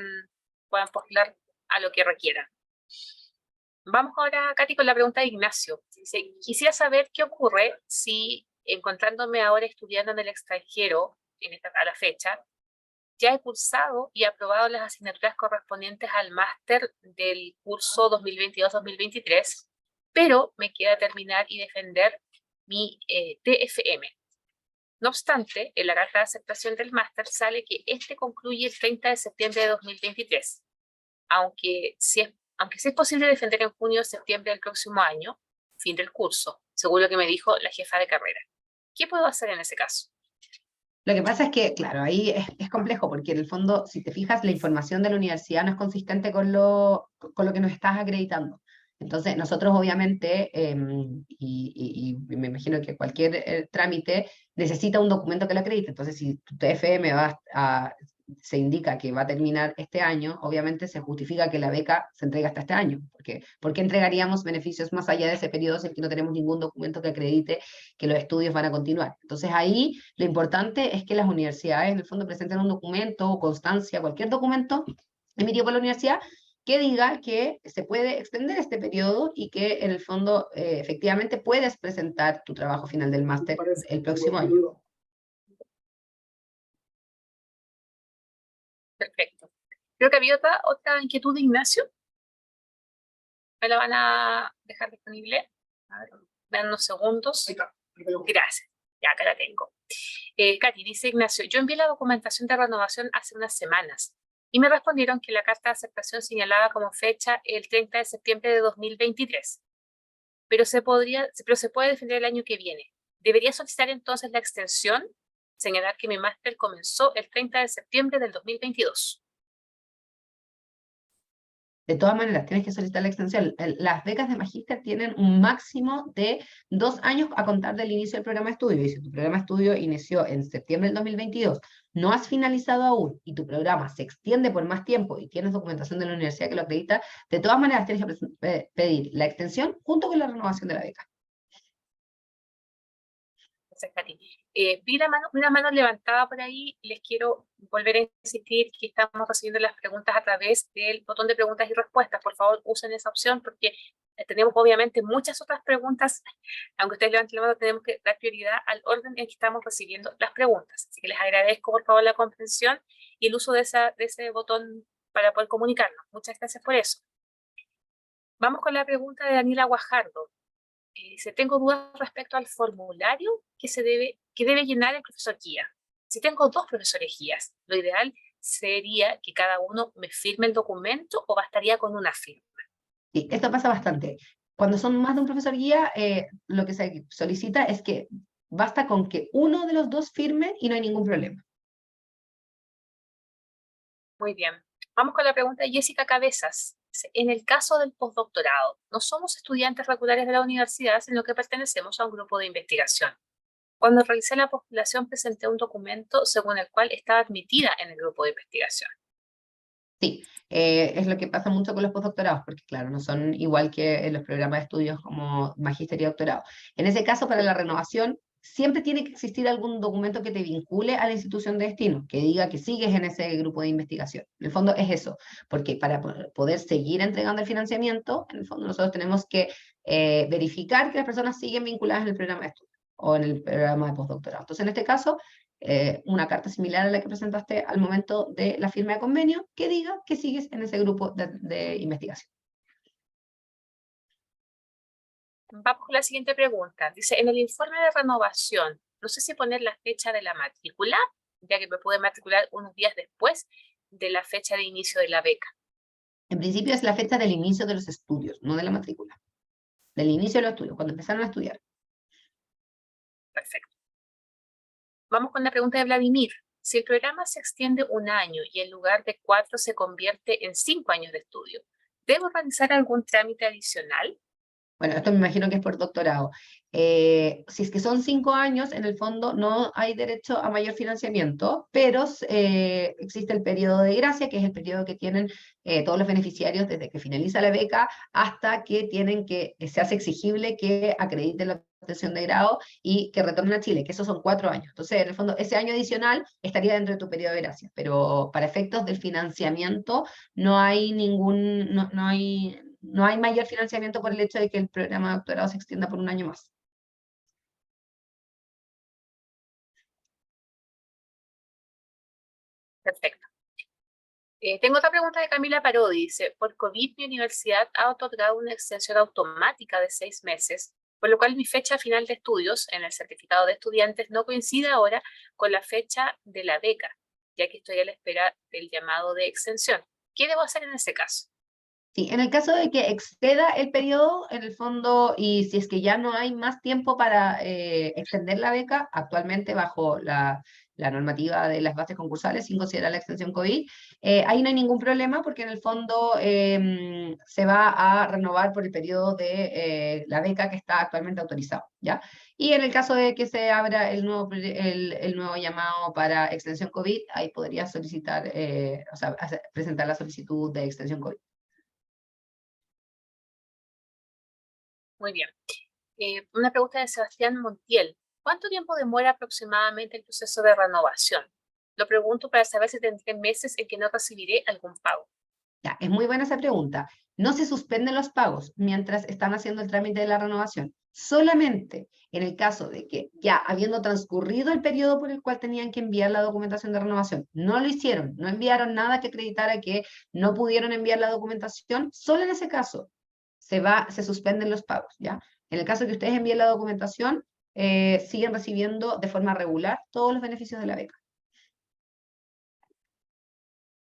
postular a lo que requieran. Vamos ahora, Katy, con la pregunta de Ignacio. Dice, quisiera saber qué ocurre si, encontrándome ahora estudiando en el extranjero, a la fecha, ya he cursado y aprobado las asignaturas correspondientes al máster del curso 2022-2023, pero me queda terminar y defender mi TFM. No obstante, en la carta de aceptación del máster sale que este concluye el 30 de septiembre de 2023, aunque sí es posible defender en junio o septiembre del próximo año, fin del curso, según lo que me dijo la jefa de carrera. ¿Qué puedo hacer en ese caso? Lo que pasa es que, claro, ahí es complejo, porque en el fondo, si te fijas, la información de la universidad no es consistente con lo que nos estás acreditando. Entonces, nosotros obviamente, y me imagino que cualquier trámite necesita un documento que lo acredite. Entonces, si tu TFM se indica que va a terminar este año, obviamente se justifica que la beca se entrega hasta este año. Porque, ¿por qué entregaríamos beneficios más allá de ese periodo si es que no tenemos ningún documento que acredite que los estudios van a continuar? Entonces, ahí lo importante es que las universidades en el fondo presenten un documento o constancia, cualquier documento emitido por la universidad que diga que se puede extender este periodo y que en el fondo efectivamente puedes presentar tu trabajo final del máster el próximo año. Perfecto. Creo que había otra inquietud de Ignacio. ¿Me la van a dejar disponible? A ver, vean unos segundos. Gracias. Ya, acá la tengo. Katy, dice Ignacio, yo envié la documentación de renovación hace unas semanas y me respondieron que la carta de aceptación señalaba como fecha el 30 de septiembre de 2023, pero se puede defender el año que viene. ¿Debería solicitar entonces la extensión? Señalar que mi máster comenzó el 30 de septiembre del 2022. De todas maneras, tienes que solicitar la extensión. Las becas de magíster tienen un máximo de 2 años a contar del inicio del programa de estudio. Y si tu programa de estudio inició en septiembre del 2022, no has finalizado aún y tu programa se extiende por más tiempo y tienes documentación de la universidad que lo acredita, de todas maneras tienes que pedir la extensión junto con la renovación de la beca. Gracias, Katy. Vi una mano levantada por ahí. Les quiero volver a insistir que estamos recibiendo las preguntas a través del botón de preguntas y respuestas. Por favor, usen esa opción porque tenemos obviamente muchas otras preguntas. Aunque ustedes levanten la mano, tenemos que dar prioridad al orden en que estamos recibiendo las preguntas. Así que les agradezco, por favor, la comprensión y el uso de ese botón para poder comunicarnos. Muchas gracias por eso. Vamos con la pregunta de Daniela Guajardo. Dice, tengo dudas respecto al formulario que debe llenar el profesor guía. Si tengo dos profesores guías, lo ideal sería que cada uno me firme el documento o bastaría con una firma. Sí, esto pasa bastante. Cuando son más de un profesor guía, lo que se solicita es que basta con que uno de los dos firme y no hay ningún problema. Muy bien. Vamos con la pregunta de Jessica Cabezas. Dice, en el caso del postdoctorado, no somos estudiantes regulares de la universidad, sino que pertenecemos a un grupo de investigación. Cuando realicé la postulación, presenté un documento según el cual estaba admitida en el grupo de investigación. Sí, es lo que pasa mucho con los postdoctorados, porque claro, no son igual que en los programas de estudios como magíster y doctorado. En ese caso, para la renovación, siempre tiene que existir algún documento que te vincule a la institución de destino, que diga que sigues en ese grupo de investigación. En el fondo es eso, porque para poder seguir entregando el financiamiento, en el fondo nosotros tenemos que verificar que las personas siguen vinculadas en el programa de estudio o en el programa de postdoctorado. Entonces, en este caso, una carta similar a la que presentaste al momento de la firma de convenio que diga que sigues en ese grupo de investigación. Vamos con la siguiente pregunta. Dice, en el informe de renovación, no sé si poner la fecha de la matrícula, ya que me pude matricular unos días después de la fecha de inicio de la beca. En principio es la fecha del inicio de los estudios, no de la matrícula. Del inicio de los estudios, cuando empezaron a estudiar. Perfecto. Vamos con la pregunta de Vladimir. Si el programa se extiende un año y en lugar de 4 se convierte en 5 años de estudio, ¿debo realizar algún trámite adicional? Bueno, esto me imagino que es por doctorado. Si es que son 5 años, en el fondo no hay derecho a mayor financiamiento, pero existe el periodo de gracia, que es el periodo que tienen todos los beneficiarios desde que finaliza la beca hasta que se hace exigible que acrediten la obtención de grado y que retornen a Chile, que esos son 4 años. Entonces, en el fondo, ese año adicional estaría dentro de tu periodo de gracia, pero para efectos del financiamiento no hay no hay mayor financiamiento por el hecho de que el programa de doctorado se extienda por un año más. Perfecto. Tengo otra pregunta de Camila Parodi. Dice, por COVID mi universidad ha otorgado una extensión automática de 6 meses, por lo cual mi fecha final de estudios en el certificado de estudiantes no coincide ahora con la fecha de la beca, ya que estoy a la espera del llamado de extensión. ¿Qué debo hacer en ese caso? Sí, en el caso de que exceda el periodo, en el fondo, y si es que ya no hay más tiempo para extender la beca, actualmente bajo la normativa de las bases concursables, sin considerar la extensión COVID, ahí no hay ningún problema porque en el fondo se va a renovar por el periodo de la beca que está actualmente autorizado, ¿ya? Y en el caso de que se abra el nuevo llamado para extensión COVID, ahí podría solicitar, o sea, presentar la solicitud de extensión COVID. Muy bien. Una pregunta de Sebastián Montiel. ¿Cuánto tiempo demora aproximadamente el proceso de renovación? Lo pregunto para saber si tendré meses en que no recibiré algún pago. Ya, es muy buena esa pregunta. No se suspenden los pagos mientras están haciendo el trámite de la renovación. Solamente en el caso de que ya habiendo transcurrido el periodo por el cual tenían que enviar la documentación de renovación, no lo hicieron, no enviaron nada que acreditara que no pudieron enviar la documentación, solo en ese caso se suspenden los pagos, ¿ya? En el caso que ustedes envíen la documentación, siguen recibiendo de forma regular todos los beneficios de la beca.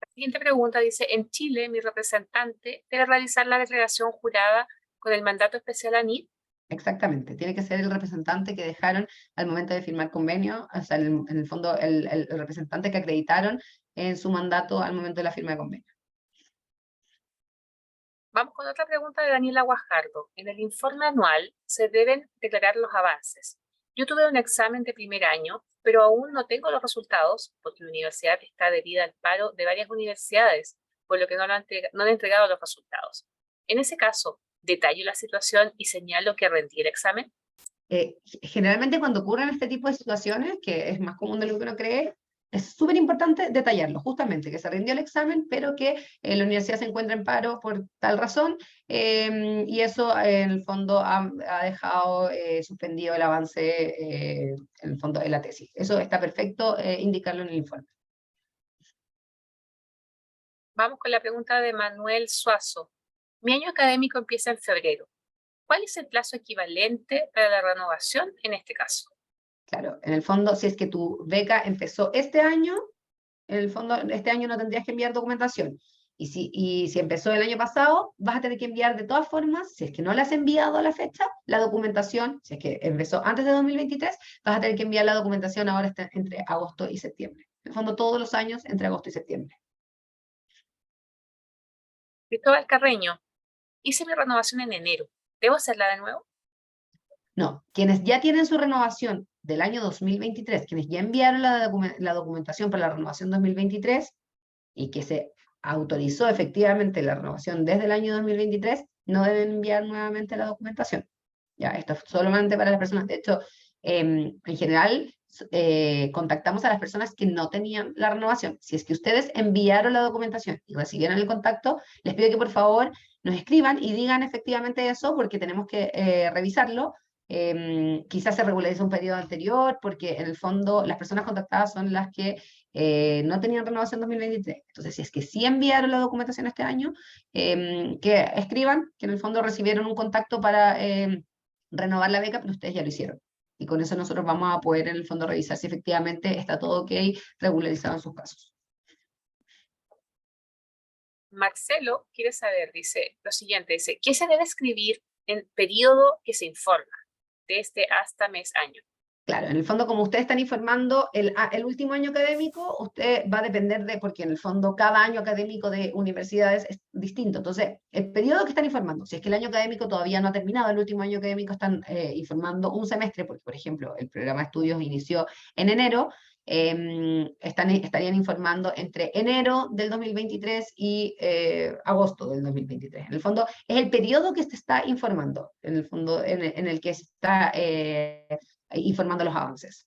La siguiente pregunta dice, en Chile, mi representante debe realizar la declaración jurada con el mandato especial ANIT. Exactamente, tiene que ser el representante que dejaron al momento de firmar convenio, o sea, en el fondo el representante que acreditaron en su mandato al momento de la firma de convenio. Vamos con otra pregunta de Daniela Guajardo. En el informe anual se deben declarar los avances. Yo tuve un examen de primer año, pero aún no tengo los resultados porque mi universidad está adherida al paro de varias universidades, por lo que no han entregado los resultados. En ese caso, detallo la situación y señalo que rendí el examen. Generalmente cuando ocurren este tipo de situaciones, que es más común de lo que uno cree, es súper importante detallarlo, justamente, que se rindió el examen, pero que la universidad se encuentra en paro por tal razón, y eso en el fondo ha dejado suspendido el avance, en el fondo de la tesis. Eso está perfecto, indicarlo en el informe. Vamos con la pregunta de Manuel Suazo. Mi año académico empieza en febrero. ¿Cuál es el plazo equivalente para la renovación en este caso? Claro, en el fondo, si es que tu beca empezó este año, en el fondo, este año no tendrías que enviar documentación. Y si empezó el año pasado, vas a tener que enviar de todas formas, si es que no la has enviado a la fecha, la documentación, si es que empezó antes de 2023, vas a tener que enviar la documentación ahora entre agosto y septiembre. En el fondo, todos los años entre agosto y septiembre. Cristóbal Carreño. Hice mi renovación en enero. ¿Debo hacerla de nuevo? No, quienes ya tienen su renovación del año 2023, quienes ya enviaron la documentación para la renovación 2023 y que se autorizó efectivamente la renovación desde el año 2023, no deben enviar nuevamente la documentación. Ya, esto es solamente para las personas. De hecho, en general, contactamos a las personas que no tenían la renovación. Si es que ustedes enviaron la documentación y recibieron el contacto, les pido que por favor nos escriban y digan efectivamente eso, porque tenemos que revisarlo. Quizás se regulariza un periodo anterior, porque en el fondo las personas contactadas son las que no tenían renovación 2023. Entonces, si es que sí enviaron la documentación este año, que escriban que en el fondo recibieron un contacto para renovar la beca, pero ustedes ya lo hicieron. Y con eso nosotros vamos a poder en el fondo revisar si efectivamente está todo ok, regularizado en sus casos. Marcelo quiere saber, dice lo siguiente, dice, ¿qué se debe escribir en periodo que se informa? Desde hasta mes año. Claro, en el fondo, como ustedes están informando el último año académico, usted va a depender de, porque en el fondo cada año académico de universidades es distinto. Entonces, el periodo que están informando, si es que el año académico todavía no ha terminado, el último año académico están informando un semestre, porque por ejemplo, el programa de estudios inició en enero, estarían informando entre enero del 2023 y agosto del 2023. En el fondo, es el periodo que se está informando, en el fondo, en el que se está informando los avances.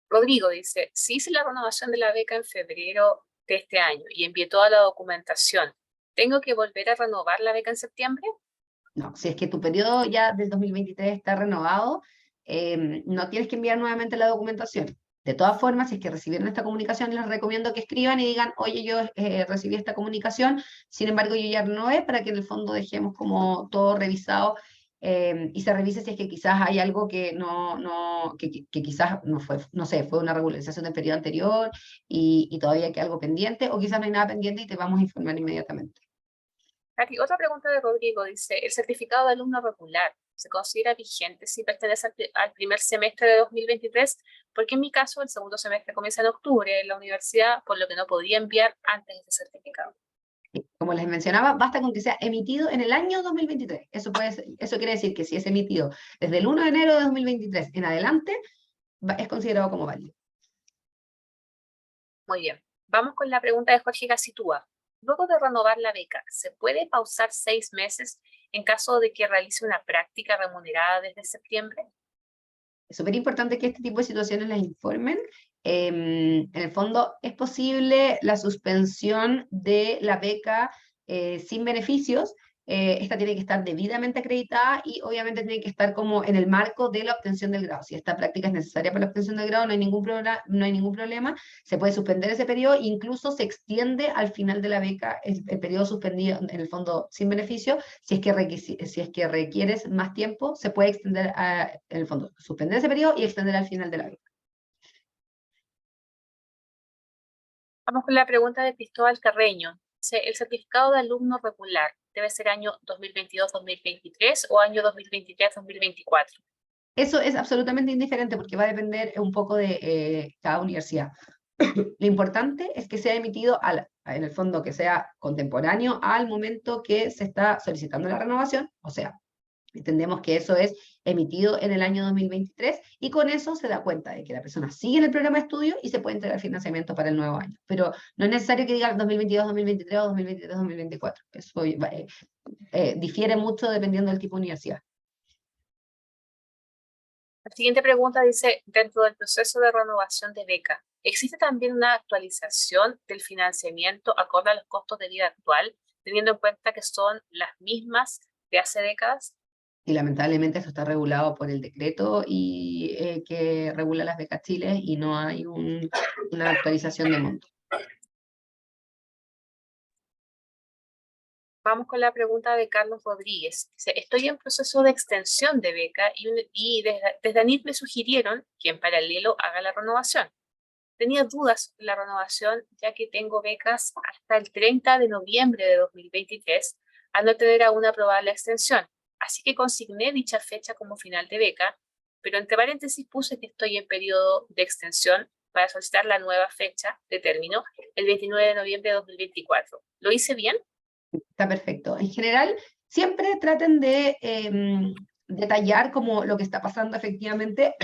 Rodrigo dice, si hice la renovación de la beca en febrero de este año y envié toda la documentación, ¿tengo que volver a renovar la beca en septiembre? No, si es que tu periodo ya del 2023 está renovado, no tienes que enviar nuevamente la documentación. De todas formas, si es que recibieron esta comunicación, les recomiendo que escriban y digan, oye, yo recibí esta comunicación, sin embargo, yo ya renové, para que en el fondo dejemos como todo revisado y se revise si es que quizás hay algo que que quizás no fue, no sé, fue una regularización del periodo anterior y todavía queda algo pendiente, o quizás no hay nada pendiente y te vamos a informar inmediatamente. Aquí, otra pregunta de Rodrigo dice, ¿el certificado de alumno regular se considera vigente si pertenece al primer semestre de 2023? Porque en mi caso el segundo semestre comienza en octubre en la universidad, por lo que no podía enviar antes ese certificado. Como les mencionaba, basta con que sea emitido en el año 2023. Eso quiere decir que si es emitido desde el 1 de enero de 2023 en adelante, es considerado como válido. Muy bien. Vamos con la pregunta de Jorge Gacitúa. Luego de renovar la beca, ¿se puede pausar 6 meses en caso de que realice una práctica remunerada desde septiembre? Es súper importante que este tipo de situaciones las informen. En el fondo, es posible la suspensión de la beca sin beneficios. Esta tiene que estar debidamente acreditada y obviamente tiene que estar como en el marco de la obtención del grado. Si esta práctica es necesaria para la obtención del grado, no hay ningún problema. Se puede suspender ese periodo, incluso se extiende al final de la beca el periodo suspendido, en el fondo sin beneficio. Si es que requieres más tiempo, se puede extender, en el fondo, suspender ese periodo y extender al final de la beca. Vamos con la pregunta de Cristóbal Carreño. Dice, ¿el certificado de alumno regular debe ser año 2022-2023 o año 2023-2024? Eso es absolutamente indiferente porque va a depender un poco de cada universidad. Lo importante es que sea emitido, en el fondo, que sea contemporáneo al momento que se está solicitando la renovación, o sea, entendemos que eso es emitido en el año 2023 y con eso se da cuenta de que la persona sigue en el programa de estudio y se puede entregar financiamiento para el nuevo año. Pero no es necesario que diga 2022, 2023 o 2023, 2024. Eso difiere mucho dependiendo del tipo de universidad. La siguiente pregunta dice, dentro del proceso de renovación de beca, ¿existe también una actualización del financiamiento acorde a los costos de vida actual, teniendo en cuenta que son las mismas de hace décadas? Y lamentablemente eso está regulado por el decreto que regula las becas Chile y no hay una actualización de monto. Vamos con la pregunta de Carlos Rodríguez. Dice, estoy en proceso de extensión de beca y desde ANIT me sugirieron que en paralelo haga la renovación. Tenía dudas sobre la renovación ya que tengo becas hasta el 30 de noviembre de 2023 al no tener aún aprobada la extensión. Así que consigné dicha fecha como final de beca, pero entre paréntesis puse que estoy en periodo de extensión para solicitar la nueva fecha de término el 29 de noviembre de 2024. ¿Lo hice bien? Está perfecto. En general, siempre traten de detallar como lo que está pasando efectivamente.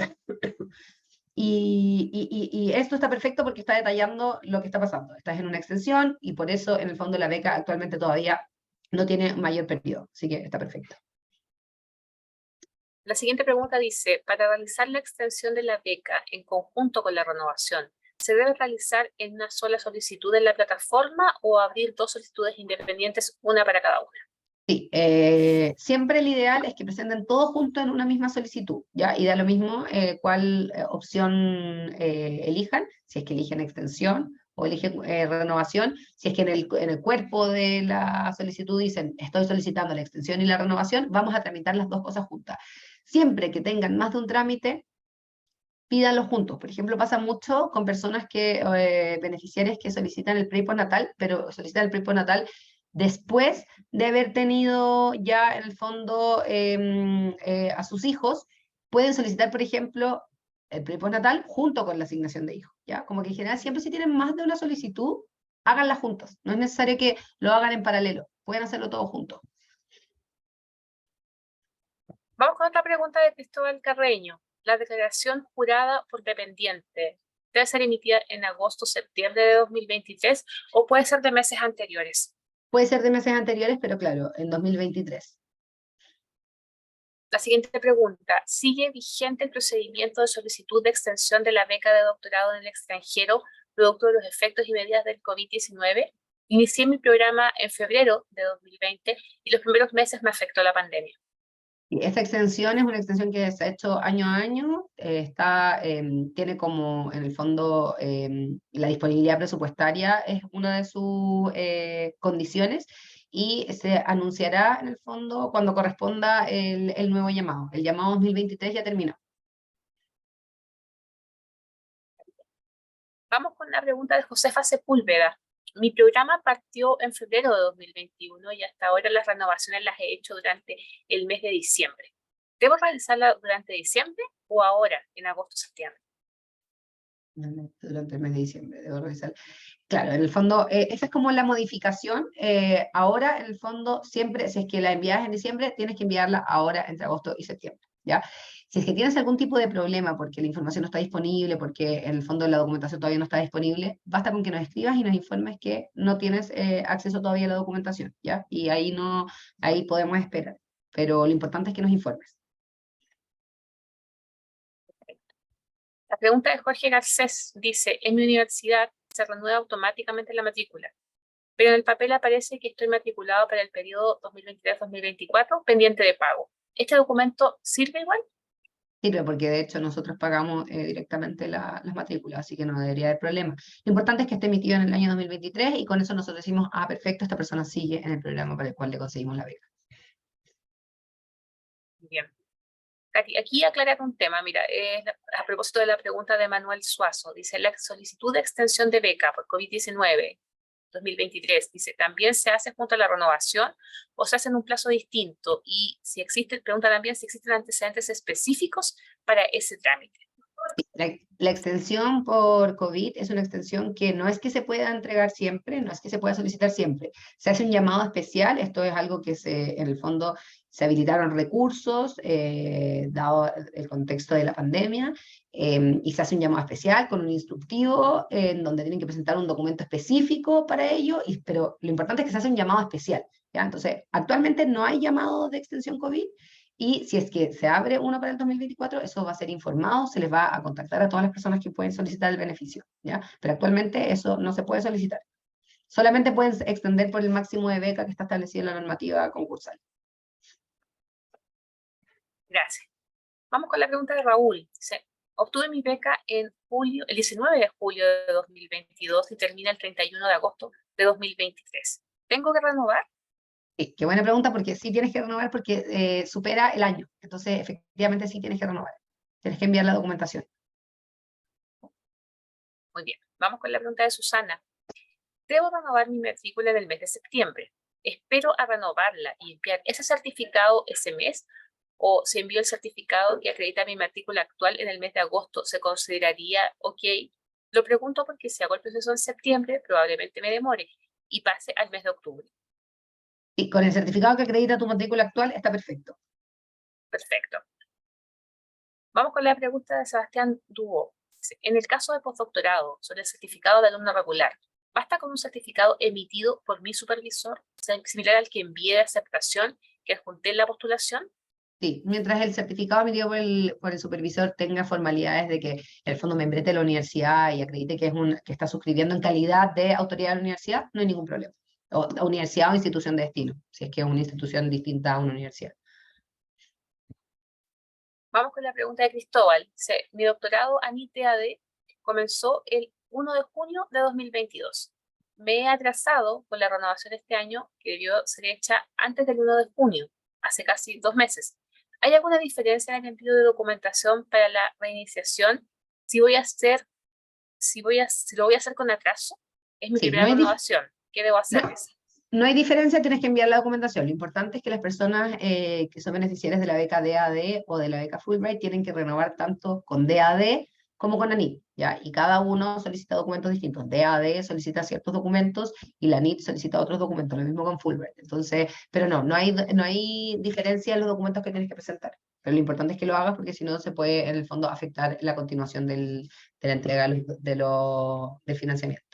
Y esto está perfecto porque está detallando lo que está pasando. Estás en una extensión y por eso, en el fondo, la beca actualmente todavía no tiene mayor periodo. Así que está perfecto. La siguiente pregunta dice, para realizar la extensión de la beca en conjunto con la renovación, ¿se debe realizar en una sola solicitud en la plataforma o abrir 2 solicitudes independientes, una para cada una? Sí, siempre el ideal es que presenten todo junto en una misma solicitud, ¿ya? Y da lo mismo cuál opción elijan, si es que eligen extensión o eligen renovación, si es que en el cuerpo de la solicitud dicen estoy solicitando la extensión y la renovación, vamos a tramitar las dos cosas juntas. Siempre que tengan más de un trámite, pídanlo juntos. Por ejemplo, pasa mucho con personas beneficiarias que solicitan el pre-postnatal, pero solicitan el pre-postnatal después de haber tenido ya en el fondo a sus hijos, pueden solicitar, por ejemplo, el pre-postnatal junto con la asignación de hijos, ¿ya? Como que en general siempre si tienen más de una solicitud, háganla juntos. No es necesario que lo hagan en paralelo, pueden hacerlo todo juntos. Vamos con otra pregunta de Cristóbal Carreño. La declaración jurada por dependiente debe ser emitida en agosto o septiembre de 2023 o puede ser de meses anteriores. Puede ser de meses anteriores, pero claro, en 2023. La siguiente pregunta, ¿sigue vigente el procedimiento de solicitud de extensión de la beca de doctorado en el extranjero producto de los efectos y medidas del COVID-19? Inicié mi programa en febrero de 2020 y los primeros meses me afectó la pandemia. Y esta extensión es una extensión que se ha hecho año a año, tiene como en el fondo la disponibilidad presupuestaria es una de sus condiciones y se anunciará en el fondo cuando corresponda el nuevo llamado. El llamado 2023 ya terminó. Vamos con la pregunta de Josefa Sepúlveda. Mi programa partió en febrero de 2021 y hasta ahora las renovaciones las he hecho durante el mes de diciembre. ¿Debo realizarla durante diciembre o ahora, en agosto-septiembre? Durante el mes de diciembre, debo revisar. Claro, en el fondo, esa es como la modificación. Ahora, en el fondo, siempre, si es que la envías en diciembre, tienes que enviarla ahora entre agosto y septiembre, ¿ya? Si es que tienes algún tipo de problema porque la información no está disponible, porque en el fondo la documentación todavía no está disponible, basta con que nos escribas y nos informes que no tienes acceso todavía a la documentación, ¿ya? Y ahí no, ahí podemos esperar. Pero lo importante es que nos informes. La pregunta de Jorge Garcés dice, en mi universidad se renueva automáticamente la matrícula, pero en el papel aparece que estoy matriculado para el periodo 2023-2024 pendiente de pago. ¿Este documento sirve igual? Sirve porque de hecho nosotros pagamos directamente las matrículas, así que no debería haber problema. Lo importante es que esté emitido en el año 2023 y con eso nosotros decimos, ah, perfecto, esta persona sigue en el programa para el cual le conseguimos la beca. Bien. Katy, aquí aclarar un tema, mira, a propósito de la pregunta de Manuel Suazo, dice, la solicitud de extensión de beca por COVID-19 2023, dice, ¿también se hace junto a la renovación o se hace en un plazo distinto? Y si existe, pregunta también si existen antecedentes específicos para ese trámite. La extensión por COVID es una extensión que no es que se pueda entregar siempre, no es que se pueda solicitar siempre. Se hace un llamado especial, esto es algo que en el fondo se habilitaron recursos, dado el contexto de la pandemia, y se hace un llamado especial con un instructivo en donde tienen que presentar un documento específico para ello, pero lo importante es que se hace un llamado especial, ¿ya? Entonces, actualmente no hay llamado de extensión COVID, y si es que se abre uno para el 2024, eso va a ser informado, se les va a contactar a todas las personas que pueden solicitar el beneficio, ¿ya? Pero actualmente eso no se puede solicitar. Solamente pueden extender por el máximo de beca que está establecido en la normativa concursal. Gracias. Vamos con la pregunta de Raúl. Dice, obtuve mi beca en julio, el 19 de julio de 2022 y termina el 31 de agosto de 2023. ¿Tengo que renovar? Sí, qué buena pregunta, porque sí tienes que renovar porque supera el año. Entonces, efectivamente, sí tienes que renovar. Tienes que enviar la documentación. Muy bien. Vamos con la pregunta de Susana. Debo renovar mi matrícula del mes de septiembre. ¿Espero a renovarla y enviar ese certificado ese mes? ¿O si envío el certificado que acredita mi matrícula actual en el mes de agosto, se consideraría ok? Lo pregunto porque si hago el proceso en septiembre, probablemente me demore y pase al mes de octubre. Y con el certificado que acredita tu matrícula actual está perfecto. Perfecto. Vamos con la pregunta de Sebastián Dubó. En el caso de postdoctorado sobre el certificado de alumno regular, ¿basta con un certificado emitido por mi supervisor, similar al que envié de aceptación que adjunté en la postulación? Sí, mientras el certificado emitido por el supervisor tenga formalidades de que el fondo membrete de la universidad y acredite que está suscribiendo en calidad de autoridad de la universidad, no hay ningún problema. O universidad o institución de destino, si es que es una institución distinta a una universidad. Vamos con la pregunta de Cristóbal. Dice, mi doctorado ANIT-AD comenzó el 1 de junio de 2022. Me he atrasado con la renovación este año, que debió ser hecha antes del 1 de junio, hace casi 2 meses. ¿Hay alguna diferencia en el envío de documentación para la reiniciación? Si lo voy a hacer con atraso, es mi Sí, primera renovación. ¿Qué debo no, hacerles? no hay diferencia, tienes que enviar la documentación. Lo importante es que las personas que son beneficiarias de la beca DAD o de la beca Fulbright tienen que renovar tanto con DAD como con ANIT, ¿ya? Y cada uno solicita documentos distintos. DAD solicita ciertos documentos y la ANIT solicita otros documentos, lo mismo con Fulbright. Entonces, pero no hay diferencia en los documentos que tienes que presentar. Pero lo importante es que lo hagas porque si no se puede, en el fondo, afectar la continuación de la entrega del financiamiento.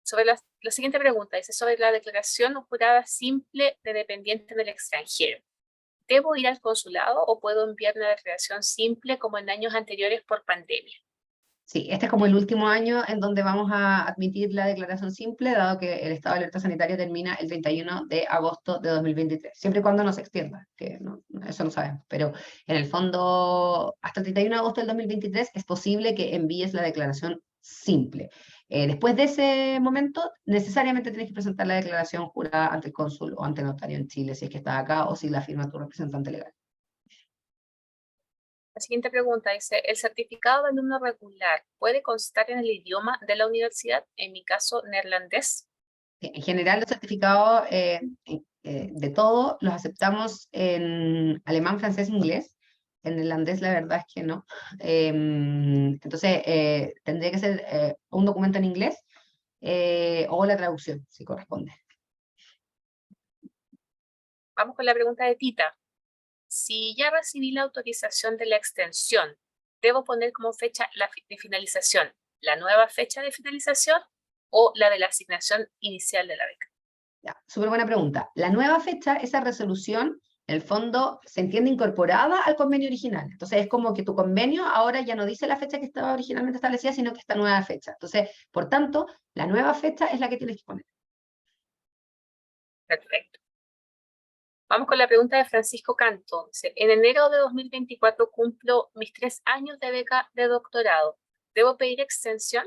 Sobre la siguiente pregunta, dice sobre la declaración jurada simple de dependiente en el extranjero. ¿Debo ir al consulado o puedo enviar una declaración simple como en años anteriores por pandemia? Sí, este es como el último año en donde vamos a admitir la declaración simple, dado que el estado de alerta sanitario termina el 31 de agosto de 2023, siempre y cuando no se extienda, que eso no sabemos, pero en el fondo, hasta el 31 de agosto del 2023 es posible que envíes la declaración simple. Después de ese momento, necesariamente tienes que presentar la declaración jurada ante el cónsul o ante el notario en Chile, si es que estás acá, o si la firma tu representante legal. La siguiente pregunta dice, ¿el certificado de alumno regular puede constar en el idioma de la universidad? En mi caso, neerlandés. En general, los certificados de todo los aceptamos en alemán, francés, inglés. En neerlandés, la verdad es que no. Entonces, tendría que ser un documento en inglés o la traducción, si corresponde. Vamos con la pregunta de Tita. Si ya recibí la autorización de la extensión, ¿debo poner como fecha de finalización la nueva fecha de finalización o la de la asignación inicial de la beca? Ya, súper buena pregunta. La nueva fecha, esa resolución, en el fondo, se entiende incorporada al convenio original. Entonces, es como que tu convenio ahora ya no dice la fecha que estaba originalmente establecida, sino que esta nueva fecha. Entonces, por tanto, la nueva fecha es la que tienes que poner. Perfecto. Vamos con la pregunta de Francisco Canto. Dice, en enero de 2024 cumplo mis 3 años de beca de doctorado. ¿Debo pedir extensión?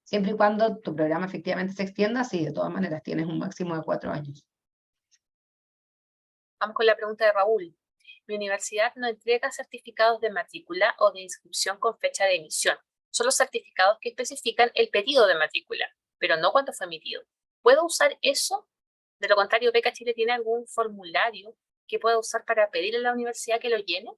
Siempre y cuando tu programa efectivamente se extienda, sí, de todas maneras, tienes un máximo de 4 años. Vamos con la pregunta de Raúl. Mi universidad no entrega certificados de matrícula o de inscripción con fecha de emisión. Solo certificados que especifican el pedido de matrícula, pero no cuándo fue emitido. ¿Puedo usar eso? De lo contrario, Beca Chile tiene algún formulario que pueda usar para pedirle a la universidad que lo llene.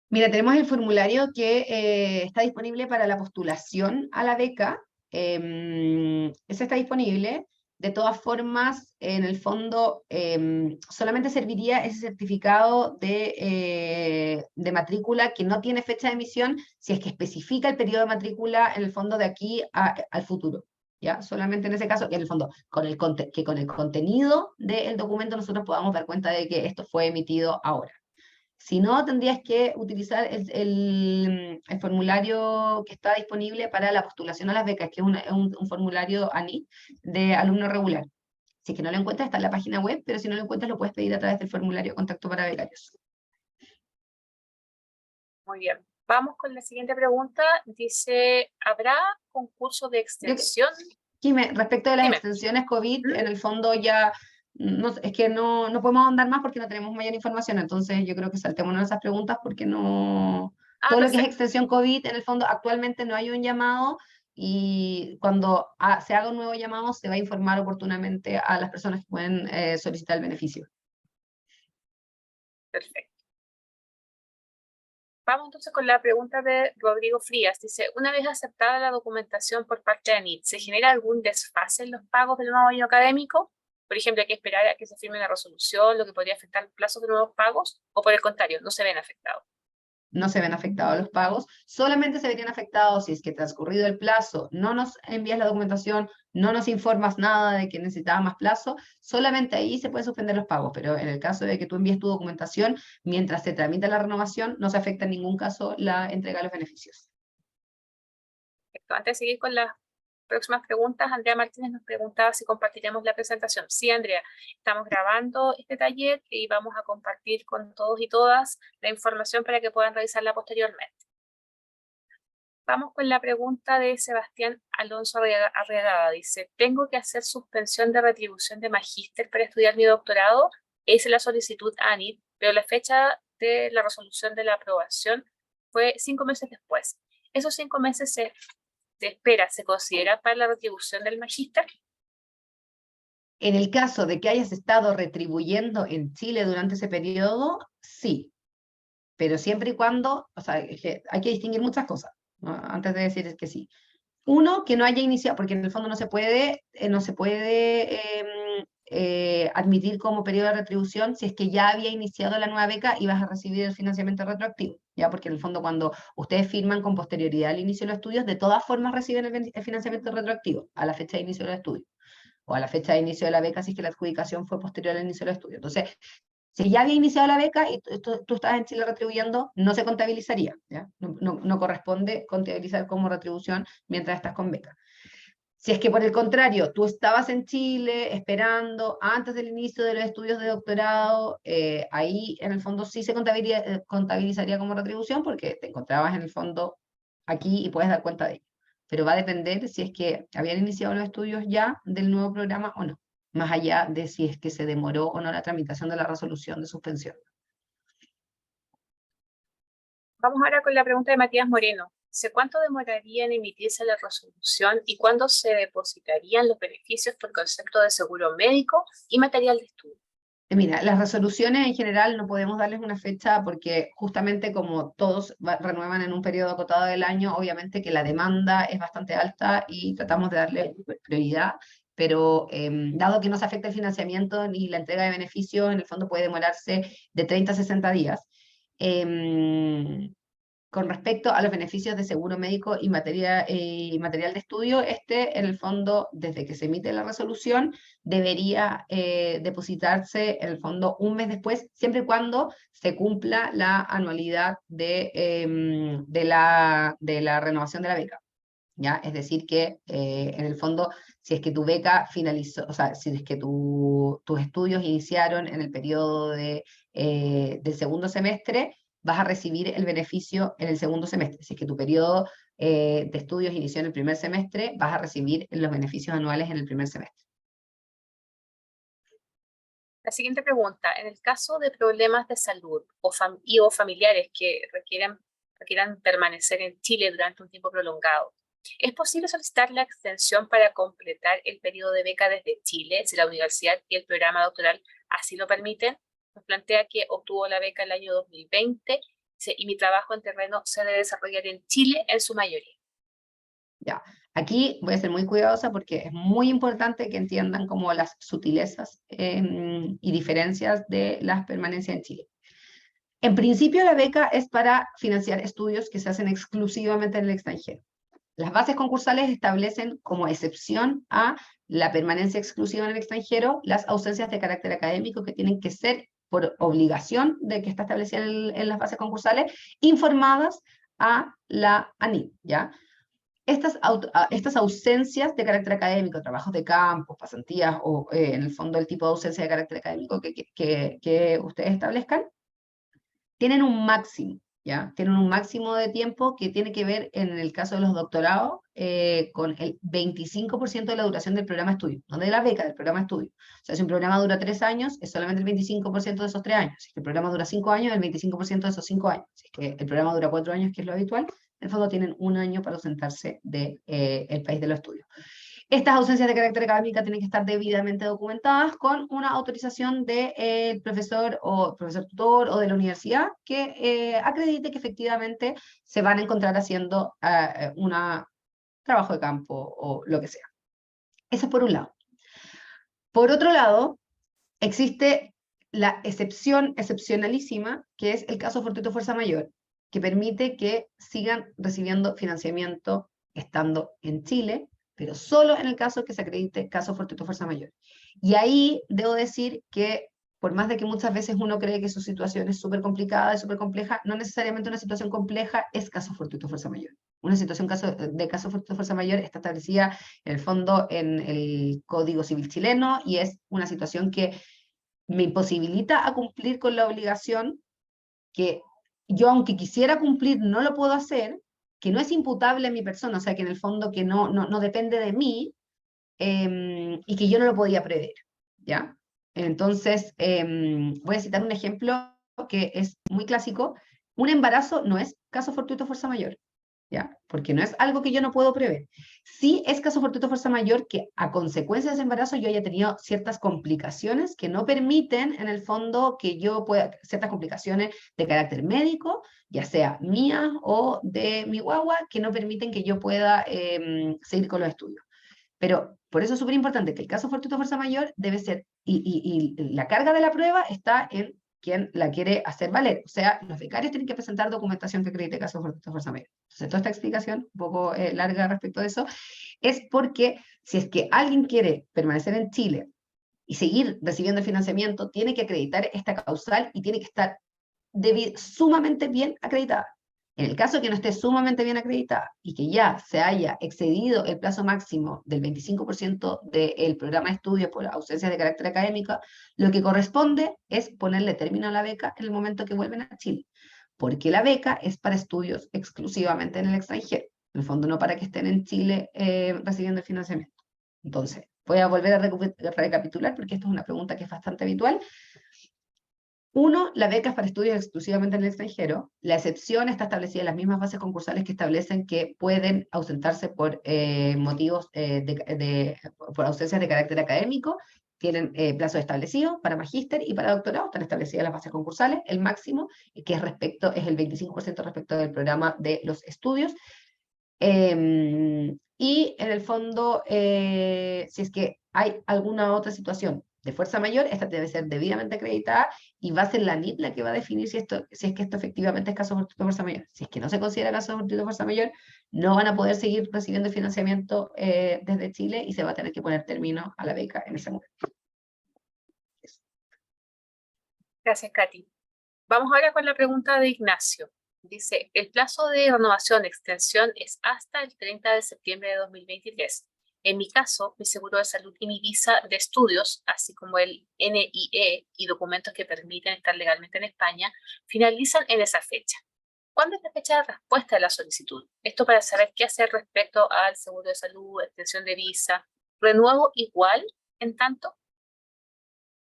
Mira, tenemos el formulario que está disponible para la postulación a la beca. Ese está disponible. De todas formas, en el fondo, solamente serviría ese certificado de matrícula que no tiene fecha de emisión si es que especifica el periodo de matrícula en el fondo de aquí al futuro. ¿Ya? Solamente en ese caso, que en el fondo, que con el contenido del documento nosotros podamos dar cuenta de que esto fue emitido ahora. Si no, tendrías que utilizar el formulario que está disponible para la postulación a las becas, que es un formulario ANI de alumno regular. Si es que no lo encuentras, está en la página web, pero si no lo encuentras, lo puedes pedir a través del formulario de contacto para becarios. Muy bien. Vamos con la siguiente pregunta. Dice, ¿habrá concurso de extensión? Jimé, respecto de las Dime. extensiones COVID, ¿Mm? en el fondo ya es que no podemos ahondar más porque no tenemos mayor información, entonces yo creo que saltémonos esas preguntas porque no... Ah, Todo lo que es perfecto. extensión COVID, en el fondo actualmente no hay un llamado y cuando se haga un nuevo llamado se va a informar oportunamente a las personas que pueden solicitar el beneficio. Perfecto. Vamos entonces con la pregunta de Rodrigo Frías. Dice, una vez aceptada la documentación por parte de ANIT, ¿se genera algún desfase en los pagos del nuevo año académico? Por ejemplo, hay que esperar a que se firme la resolución, lo que podría afectar los plazos de nuevos pagos, o por el contrario, no se ven afectados. No se ven afectados los pagos, solamente se verían afectados si es que transcurrido el plazo no nos envías la documentación, no nos informas nada de que necesitaba más plazo, solamente ahí se puede suspender los pagos, pero en el caso de que tú envíes tu documentación, mientras se tramita la renovación, no se afecta en ningún caso la entrega de los beneficios. Perfecto. Antes de seguir con las próximas preguntas, Andrea Martínez nos preguntaba si compartiremos la presentación. Sí, Andrea, estamos grabando este taller y vamos a compartir con todos y todas la información para que puedan revisarla posteriormente. Vamos con la pregunta de Sebastián Alonso Arriagada. Dice, ¿tengo que hacer suspensión de retribución de magíster para estudiar mi doctorado? Hice la solicitud a ANIT, pero la fecha de la resolución de la aprobación fue 5 meses después. ¿Esos 5 meses se espera, se considera para la retribución del magíster? En el caso de que hayas estado retribuyendo en Chile durante ese periodo, sí, pero siempre y cuando, o sea, es que hay que distinguir muchas cosas, ¿no? Antes de decir es que sí. Uno, que no haya iniciado, porque en el fondo no se puede admitir como periodo de retribución si es que ya había iniciado la nueva beca y vas a recibir el financiamiento retroactivo, ¿ya? Porque en el fondo cuando ustedes firman con posterioridad al inicio de los estudios, de todas formas reciben el financiamiento retroactivo a la fecha de inicio del estudio, o a la fecha de inicio de la beca si es que la adjudicación fue posterior al inicio del estudio. Entonces, si ya había iniciado la beca y tú estás en Chile retribuyendo, no se contabilizaría, ¿ya? No corresponde contabilizar como retribución mientras estás con beca. Si es que por el contrario, tú estabas en Chile esperando antes del inicio de los estudios de doctorado, ahí en el fondo sí se contabilizaría como retribución porque te encontrabas en el fondo aquí y puedes dar cuenta de ello. pero va a depender si es que habían iniciado los estudios ya del nuevo programa o no, más allá de si es que se demoró o no la tramitación de la resolución de suspensión. Vamos ahora con la pregunta de Matías Moreno. Dice, ¿cuánto demoraría en emitirse la resolución y cuándo se depositarían los beneficios por concepto de seguro médico y material de estudio? Mira, las resoluciones en general no podemos darles una fecha porque justamente como todos renuevan en un periodo acotado del año, obviamente que la demanda es bastante alta y tratamos de darle prioridad, pero dado que no se afecta el financiamiento ni la entrega de beneficios, en el fondo puede demorarse de 30 a 60 días. Con respecto a los beneficios de seguro médico y material de estudio, en el fondo, desde que se emite la resolución, debería depositarse en el fondo un mes después, siempre y cuando se cumpla la anualidad de la renovación de la beca. ¿Ya? Es decir, que en el fondo, si es que tu beca finalizó, o sea, si es que tus estudios iniciaron en el periodo del segundo semestre, vas a recibir el beneficio en el segundo semestre. Si es que tu periodo de estudios inició en el primer semestre, vas a recibir los beneficios anuales en el primer semestre. La siguiente pregunta, en el caso de problemas de salud o familiares que requieran permanecer en Chile durante un tiempo prolongado, ¿es posible solicitar la extensión para completar el periodo de beca desde Chile, si la universidad y el programa doctoral así lo permiten? Nos plantea que obtuvo la beca el año 2020 y mi trabajo en terreno se debe desarrollar en Chile en su mayoría. Ya. Aquí voy a ser muy cuidadosa porque es muy importante que entiendan como las sutilezas y diferencias de las permanencias en Chile. En principio, la beca es para financiar estudios que se hacen exclusivamente en el extranjero. Las bases concursales establecen como excepción a la permanencia exclusiva en el extranjero las ausencias de carácter académico que tienen que ser por obligación de que está establecida en las bases concursales, informadas a la ANID, ¿ya? Estas ausencias de carácter académico, trabajos de campo, pasantías o en el fondo el tipo de ausencia de carácter académico que ustedes establezcan, tienen un máximo, ¿ya? Tienen un máximo de tiempo que tiene que ver, en el caso de los doctorados, con el 25% de la duración del programa de estudio, no de la beca, del programa de estudio. O sea, si un programa dura 3 años, es solamente el 25% de esos 3 años. Si el programa dura 5 años, el 25% de esos 5 años. Si es que el programa dura 4 años, que es lo habitual, en el fondo tienen un año para ausentarse del país de los estudios. Estas ausencias de carácter académico tienen que estar debidamente documentadas con una autorización del profesor o profesor tutor o de la universidad que acredite que efectivamente se van a encontrar haciendo un trabajo de campo o lo que sea. Eso por un lado. Por otro lado, existe la excepcionalísima, que es el caso fortuito fuerza mayor, que permite que sigan recibiendo financiamiento estando en Chile, pero solo en el caso que se acredite caso fortuito fuerza mayor. Y ahí debo decir que, por más de que muchas veces uno cree que su situación es súper complicada, es súper compleja, no necesariamente una situación compleja es caso fortuito fuerza mayor. Una situación de caso fortuito fuerza mayor está establecida en el fondo en el Código Civil chileno y es una situación que me imposibilita a cumplir con la obligación que yo, aunque quisiera cumplir, no lo puedo hacer, que no es imputable a mi persona, o sea, que en el fondo que no depende de mí y que yo no lo podía prever, ¿ya? Entonces, voy a citar un ejemplo que es muy clásico. Un embarazo no es caso fortuito fuerza mayor, ¿ya? Porque no es algo que yo no puedo prever. Sí es caso fortuito fuerza mayor que a consecuencia de ese embarazo yo haya tenido ciertas complicaciones que no permiten en el fondo que yo pueda, ciertas complicaciones de carácter médico, ya sea mía o de mi guagua, que no permiten que yo pueda seguir con los estudios. Pero por eso es súper importante que el caso fortuito fuerza mayor debe ser, y la carga de la prueba está en quien la quiere hacer valer. O sea, los becarios tienen que presentar documentación que acredite caso fortuito fuerza mayor. Entonces, toda esta explicación, un poco larga respecto de eso, es porque si es que alguien quiere permanecer en Chile y seguir recibiendo el financiamiento, tiene que acreditar esta causal y tiene que estar sumamente bien acreditada. En el caso que no esté sumamente bien acreditada y que ya se haya excedido el plazo máximo del 25% del programa de estudios por ausencia de carácter académico, lo que corresponde es ponerle término a la beca en el momento que vuelven a Chile, porque la beca es para estudios exclusivamente en el extranjero. en el fondo no para que estén en Chile recibiendo el financiamiento. Entonces, voy a volver a recapitular porque esto es una pregunta que es bastante habitual. Uno, la beca es para estudios exclusivamente en el extranjero. La excepción está establecida en las mismas bases concursales que establecen que pueden ausentarse por motivos por ausencias de carácter académico. Tienen plazos establecidos para magíster y para doctorado, están establecidas las bases concursales. El máximo, que es el 25% respecto del programa de los estudios. Y en el fondo, si es que hay alguna otra situación de fuerza mayor, esta debe ser debidamente acreditada y va a ser la NIT la que va a definir si es que esto efectivamente es caso fortuito de fuerza mayor. Si es que no se considera caso fortuito de fuerza mayor, no van a poder seguir recibiendo financiamiento desde Chile y se va a tener que poner término a la beca en ese momento. Gracias, Katy. Vamos ahora con la pregunta de Ignacio. Dice, el plazo de renovación de extensión es hasta el 30 de septiembre de 2023. En mi caso, mi seguro de salud y mi visa de estudios, así como el NIE y documentos que permiten estar legalmente en España, finalizan en esa fecha. ¿Cuándo es la fecha de respuesta de la solicitud? Esto para saber qué hacer respecto al seguro de salud, extensión de visa. ¿Renuevo igual en tanto?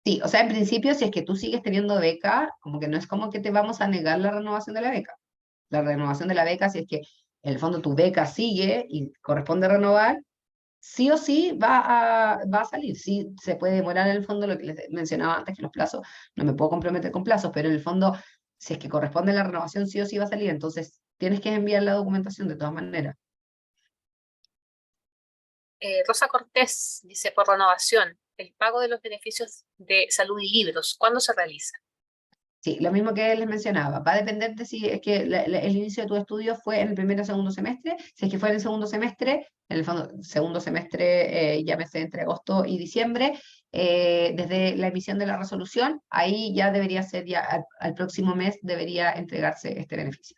Sí, o sea, en principio, si es que tú sigues teniendo beca, como que no es como que te vamos a negar la renovación de la beca. La renovación de la beca, si es que en el fondo tu beca sigue y corresponde renovar, sí o sí va a salir. Sí, se puede demorar en el fondo lo que les mencionaba antes, que los plazos, no me puedo comprometer con plazos, pero en el fondo, si es que corresponde la renovación, sí o sí va a salir. Entonces, tienes que enviar la documentación de todas maneras. Rosa Cortés dice, por renovación, el pago de los beneficios de salud y libros, ¿cuándo se realiza? Sí, lo mismo que les mencionaba, va a depender de si es que el inicio de tu estudio fue en el primer o segundo semestre. Si es que fue en el segundo semestre, en el fondo, segundo semestre, llámese entre agosto y diciembre, desde la emisión de la resolución, ahí ya debería ser, ya al próximo mes debería entregarse este beneficio.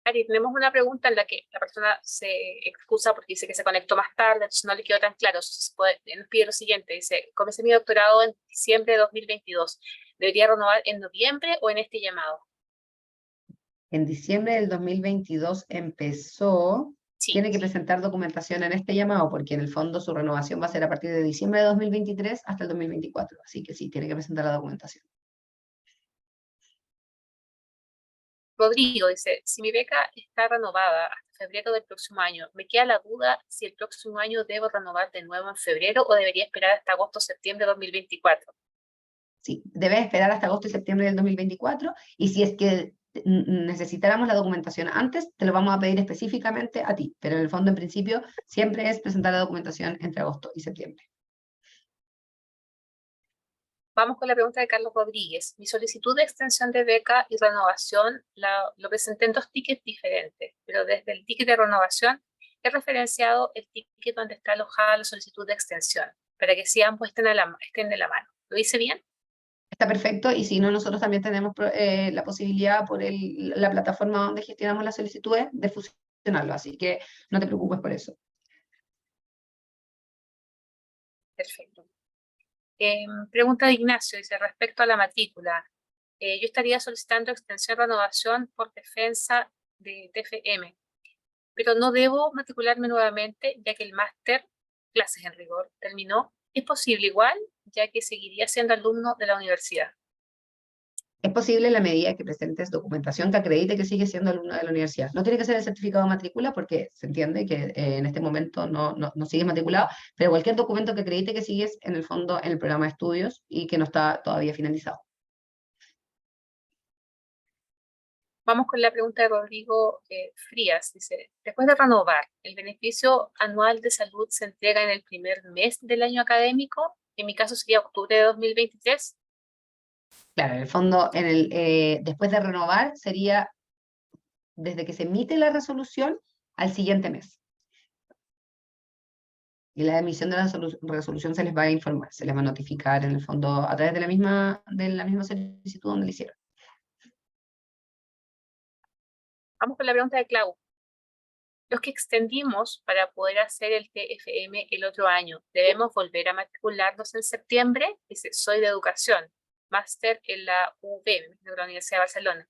Ari, tenemos una pregunta en la que la persona se excusa porque dice que se conectó más tarde, entonces no le quedó tan claro. Nos pide lo siguiente, dice, comencé mi doctorado en diciembre de 2022. ¿Debería renovar en noviembre o en este llamado? En diciembre del 2022 empezó, Sí, tiene que presentar documentación en este llamado, porque en el fondo su renovación va a ser a partir de diciembre de 2023 hasta el 2024. Así que sí, tiene que presentar la documentación. Rodrigo dice, si mi beca está renovada hasta febrero del próximo año, me queda la duda si el próximo año debo renovar de nuevo en febrero o debería esperar hasta agosto o septiembre de 2024. Sí, debes esperar hasta agosto y septiembre del 2024 y si es que necesitáramos la documentación antes, te lo vamos a pedir específicamente a ti, pero en el fondo, en principio, siempre es presentar la documentación entre agosto y septiembre. Vamos con la pregunta de Carlos Rodríguez. Mi solicitud de extensión de beca y renovación lo presenté en dos tickets diferentes, pero desde el ticket de renovación he referenciado el ticket donde está alojada la solicitud de extensión, para que si ambos estén de la mano. ¿Lo hice bien? Está perfecto y si no, nosotros también tenemos la posibilidad por la plataforma donde gestionamos las solicitudes de fusionarlo, así que no te preocupes por eso. Perfecto. Pregunta de Ignacio, dice, respecto a la matrícula, yo estaría solicitando extensión renovación por defensa de TFM, pero no debo matricularme nuevamente ya que el máster, clases en rigor, terminó. ¿Es posible igual, ya que seguiría siendo alumno de la universidad? Es posible en la medida que presentes documentación que acredite que sigues siendo alumno de la universidad. No tiene que ser el certificado de matrícula porque se entiende que en este momento no sigues matriculado, pero cualquier documento que acredite que sigues en el fondo en el programa de estudios y que no está todavía finalizado. Vamos con la pregunta de Rodrigo Frías. Dice, después de renovar, ¿el beneficio anual de salud se entrega en el primer mes del año académico? En mi caso sería octubre de 2023. Claro, en el fondo, después de renovar sería desde que se emite la resolución al siguiente mes. Y la emisión de la resolución se les va a informar, se les va a notificar en el fondo a través de la misma solicitud donde lo hicieron. Vamos con la pregunta de Clau. Los que extendimos para poder hacer el TFM el otro año, ¿debemos volver a matricularnos en septiembre? Dice, soy de educación, máster en la UB, de la Universidad de Barcelona.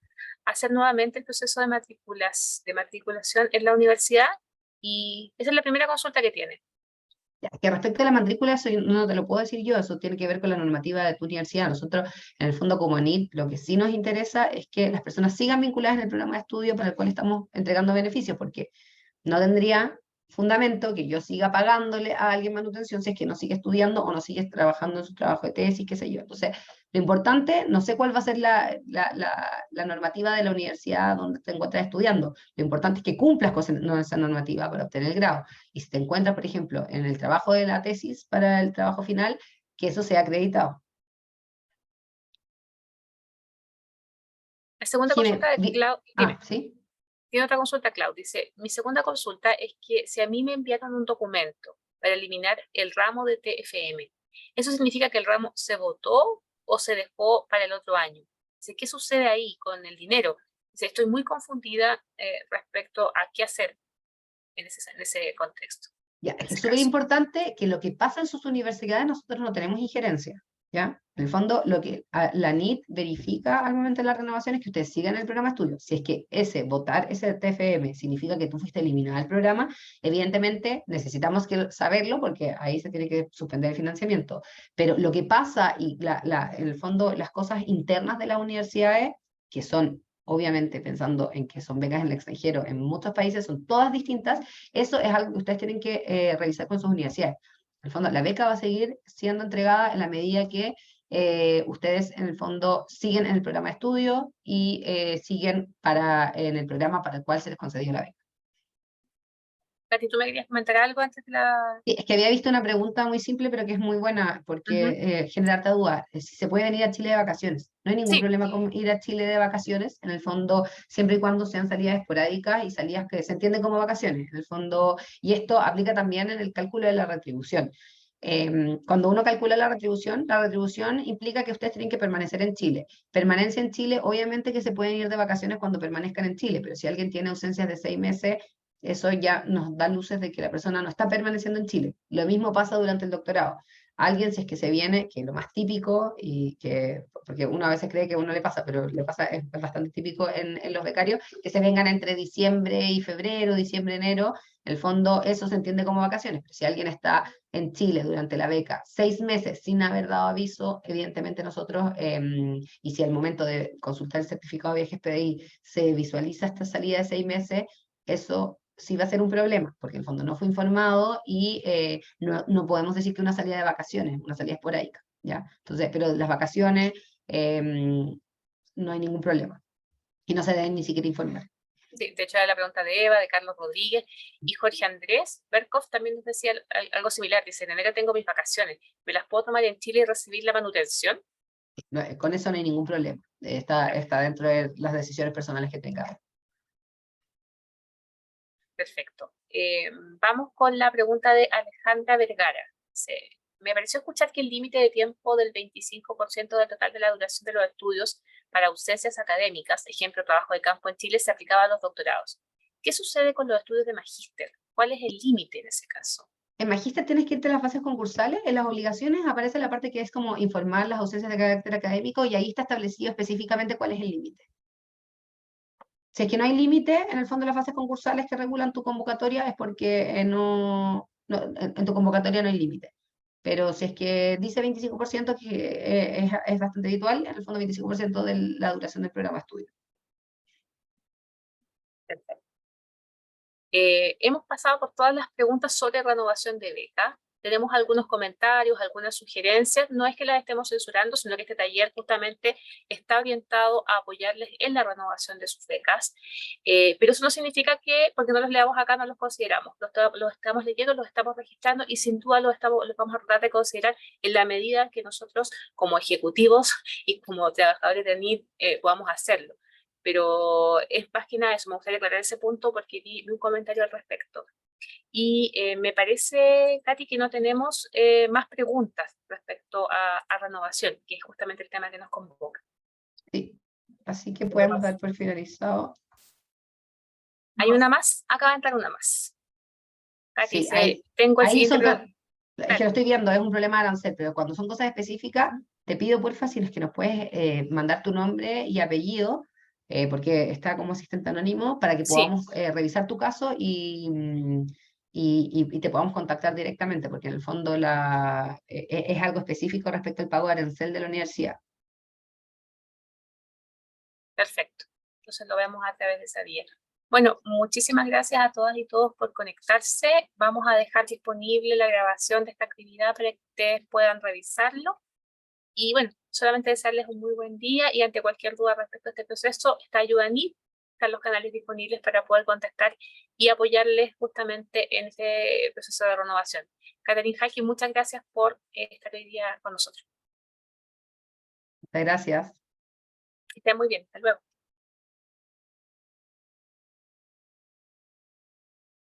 hacer nuevamente el proceso de matriculación en la universidad, y esa es la primera consulta que tiene. Ya, que respecto a la matrícula, eso no te lo puedo decir yo, eso tiene que ver con la normativa de tu universidad. Nosotros, en el fondo, como ANIT, lo que sí nos interesa es que las personas sigan vinculadas en el programa de estudio para el cual estamos entregando beneficios, porque no tendría fundamento que yo siga pagándole a alguien manutención si es que no sigue estudiando o no sigue trabajando en su trabajo de tesis, qué sé yo. Entonces, lo importante, no sé cuál va a ser la normativa de la universidad donde te encuentras estudiando. Lo importante es que cumplas con esa normativa para obtener el grado. Y si te encuentras, por ejemplo, en el trabajo de la tesis para el trabajo final, que eso sea acreditado. La segunda consulta de Clau, dime. ¿Sí? Tiene otra consulta, Clau. Dice, mi segunda consulta es que si a mí me enviaron un documento para eliminar el ramo de TFM, ¿eso significa que el ramo se votó o se dejó para el otro año? Dice, ¿qué sucede ahí con el dinero? Dice, estoy muy confundida respecto a qué hacer en ese contexto. Ya, es que es súper importante que lo que pasa en sus universidades nosotros no tenemos injerencia, ¿ya? En el fondo, lo que la NIT verifica al momento de la renovación es que ustedes sigan el programa de estudio. Si es que votar ese TFM significa que tú fuiste eliminada del programa, evidentemente necesitamos saberlo porque ahí se tiene que suspender el financiamiento. Pero lo que pasa y en el fondo las cosas internas de las universidades, que son obviamente pensando en que son becas en el extranjero, en muchos países son todas distintas, eso es algo que ustedes tienen que revisar con sus universidades. En el fondo, la beca va a seguir siendo entregada en la medida que ustedes en el fondo siguen en el programa de estudio y siguen en el programa para el cual se les concedió la beca. Katy, ¿tú me querías comentar algo antes de la...? Sí, es que había visto una pregunta muy simple, pero que es muy buena, porque generarte dudas. Si se puede venir a Chile de vacaciones. No hay ningún Sí, problema con ir a Chile de vacaciones, en el fondo, siempre y cuando sean salidas esporádicas y salidas que se entienden como vacaciones, en el fondo, y esto aplica también en el cálculo de la retribución. Cuando uno calcula la retribución implica que ustedes tienen que permanecer en Chile. Permanencia en Chile, obviamente que se pueden ir de vacaciones cuando permanezcan en Chile, pero si alguien tiene ausencias de 6 meses, eso ya nos da luces de que la persona no está permaneciendo en Chile. Lo mismo pasa durante el doctorado. Alguien, si es que se viene, que es lo más típico, y que, porque uno a veces cree que a uno le pasa, pero le pasa, es bastante típico en los becarios, que se vengan entre diciembre y febrero, diciembre, enero, en el fondo eso se entiende como vacaciones. Pero si alguien está en Chile durante la beca 6 meses sin haber dado aviso, evidentemente nosotros, y si al momento de consultar el certificado de viajes PDI se visualiza esta salida de 6 meses, eso sí va a ser un problema, porque en el fondo no fue informado y no podemos decir que una salida de vacaciones, una salida esporádica, ¿ya? Entonces, pero las vacaciones no hay ningún problema y no se deben ni siquiera informar. sí, de hecho era la pregunta de Eva, de Carlos Rodríguez, y Jorge Andrés Berkov también nos decía algo similar. Dice, en enero tengo mis vacaciones, ¿me las puedo tomar en Chile y recibir la manutención? Con eso no hay ningún problema. Está dentro de las decisiones personales que tenga. Perfecto. Vamos con la pregunta de Alejandra Vergara. Me pareció escuchar que el límite de tiempo del 25% del total de la duración de los estudios para ausencias académicas, ejemplo, trabajo de campo en Chile, se aplicaba a los doctorados. ¿Qué sucede con los estudios de magíster? ¿Cuál es el límite en ese caso? En Magíster tienes que irte a las fases concursales, en las obligaciones aparece la parte que es como informar las ausencias de carácter académico y ahí está establecido específicamente cuál es el límite. Si es que no hay límite, en el fondo las fases concursales que regulan tu convocatoria es porque en tu convocatoria no hay límite. Pero si es que dice 25%, que es bastante habitual, en el fondo 25% de la duración del programa de estudio. Perfecto. Hemos pasado por todas las preguntas sobre renovación de beca. Tenemos algunos comentarios, algunas sugerencias. No es que las estemos censurando, sino que este taller justamente está orientado a apoyarles en la renovación de sus becas. Pero eso no significa que, porque no los leamos acá, no los consideramos. Los estamos leyendo, los estamos registrando y sin duda los vamos a tratar de considerar en la medida que nosotros, como ejecutivos y como trabajadores de NIT, podamos hacerlo. Pero es más que nada eso, me gustaría aclarar ese punto porque vi un comentario al respecto. Y me parece, Katy, que no tenemos más preguntas respecto a renovación, que es justamente el tema que nos convoca. Sí, así que podemos dar por finalizado. ¿Hay una más? Acaba de entrar una más. Katy, Sí, tengo el siguiente... es que lo estoy viendo, es un problema de arancel, pero cuando son cosas específicas, te pido porfa si es que nos puedes mandar tu nombre y apellido porque está como asistente anónimo, para que Sí, podamos revisar tu caso y te podamos contactar directamente, porque en el fondo es algo específico respecto al pago de arancel de la universidad. perfecto. Entonces lo vemos a través de esa vía. Bueno, muchísimas gracias a todas y todos por conectarse. Vamos a dejar disponible la grabación de esta actividad para que ustedes puedan revisarlo. Y bueno, solamente desearles un muy buen día y ante cualquier duda respecto a este proceso, está Ayudanit, están los canales disponibles para poder contactar y apoyarles justamente en este proceso de renovación. Catherine Haki, muchas gracias por estar hoy día con nosotros. Muchas gracias. Que estén muy bien. Hasta luego.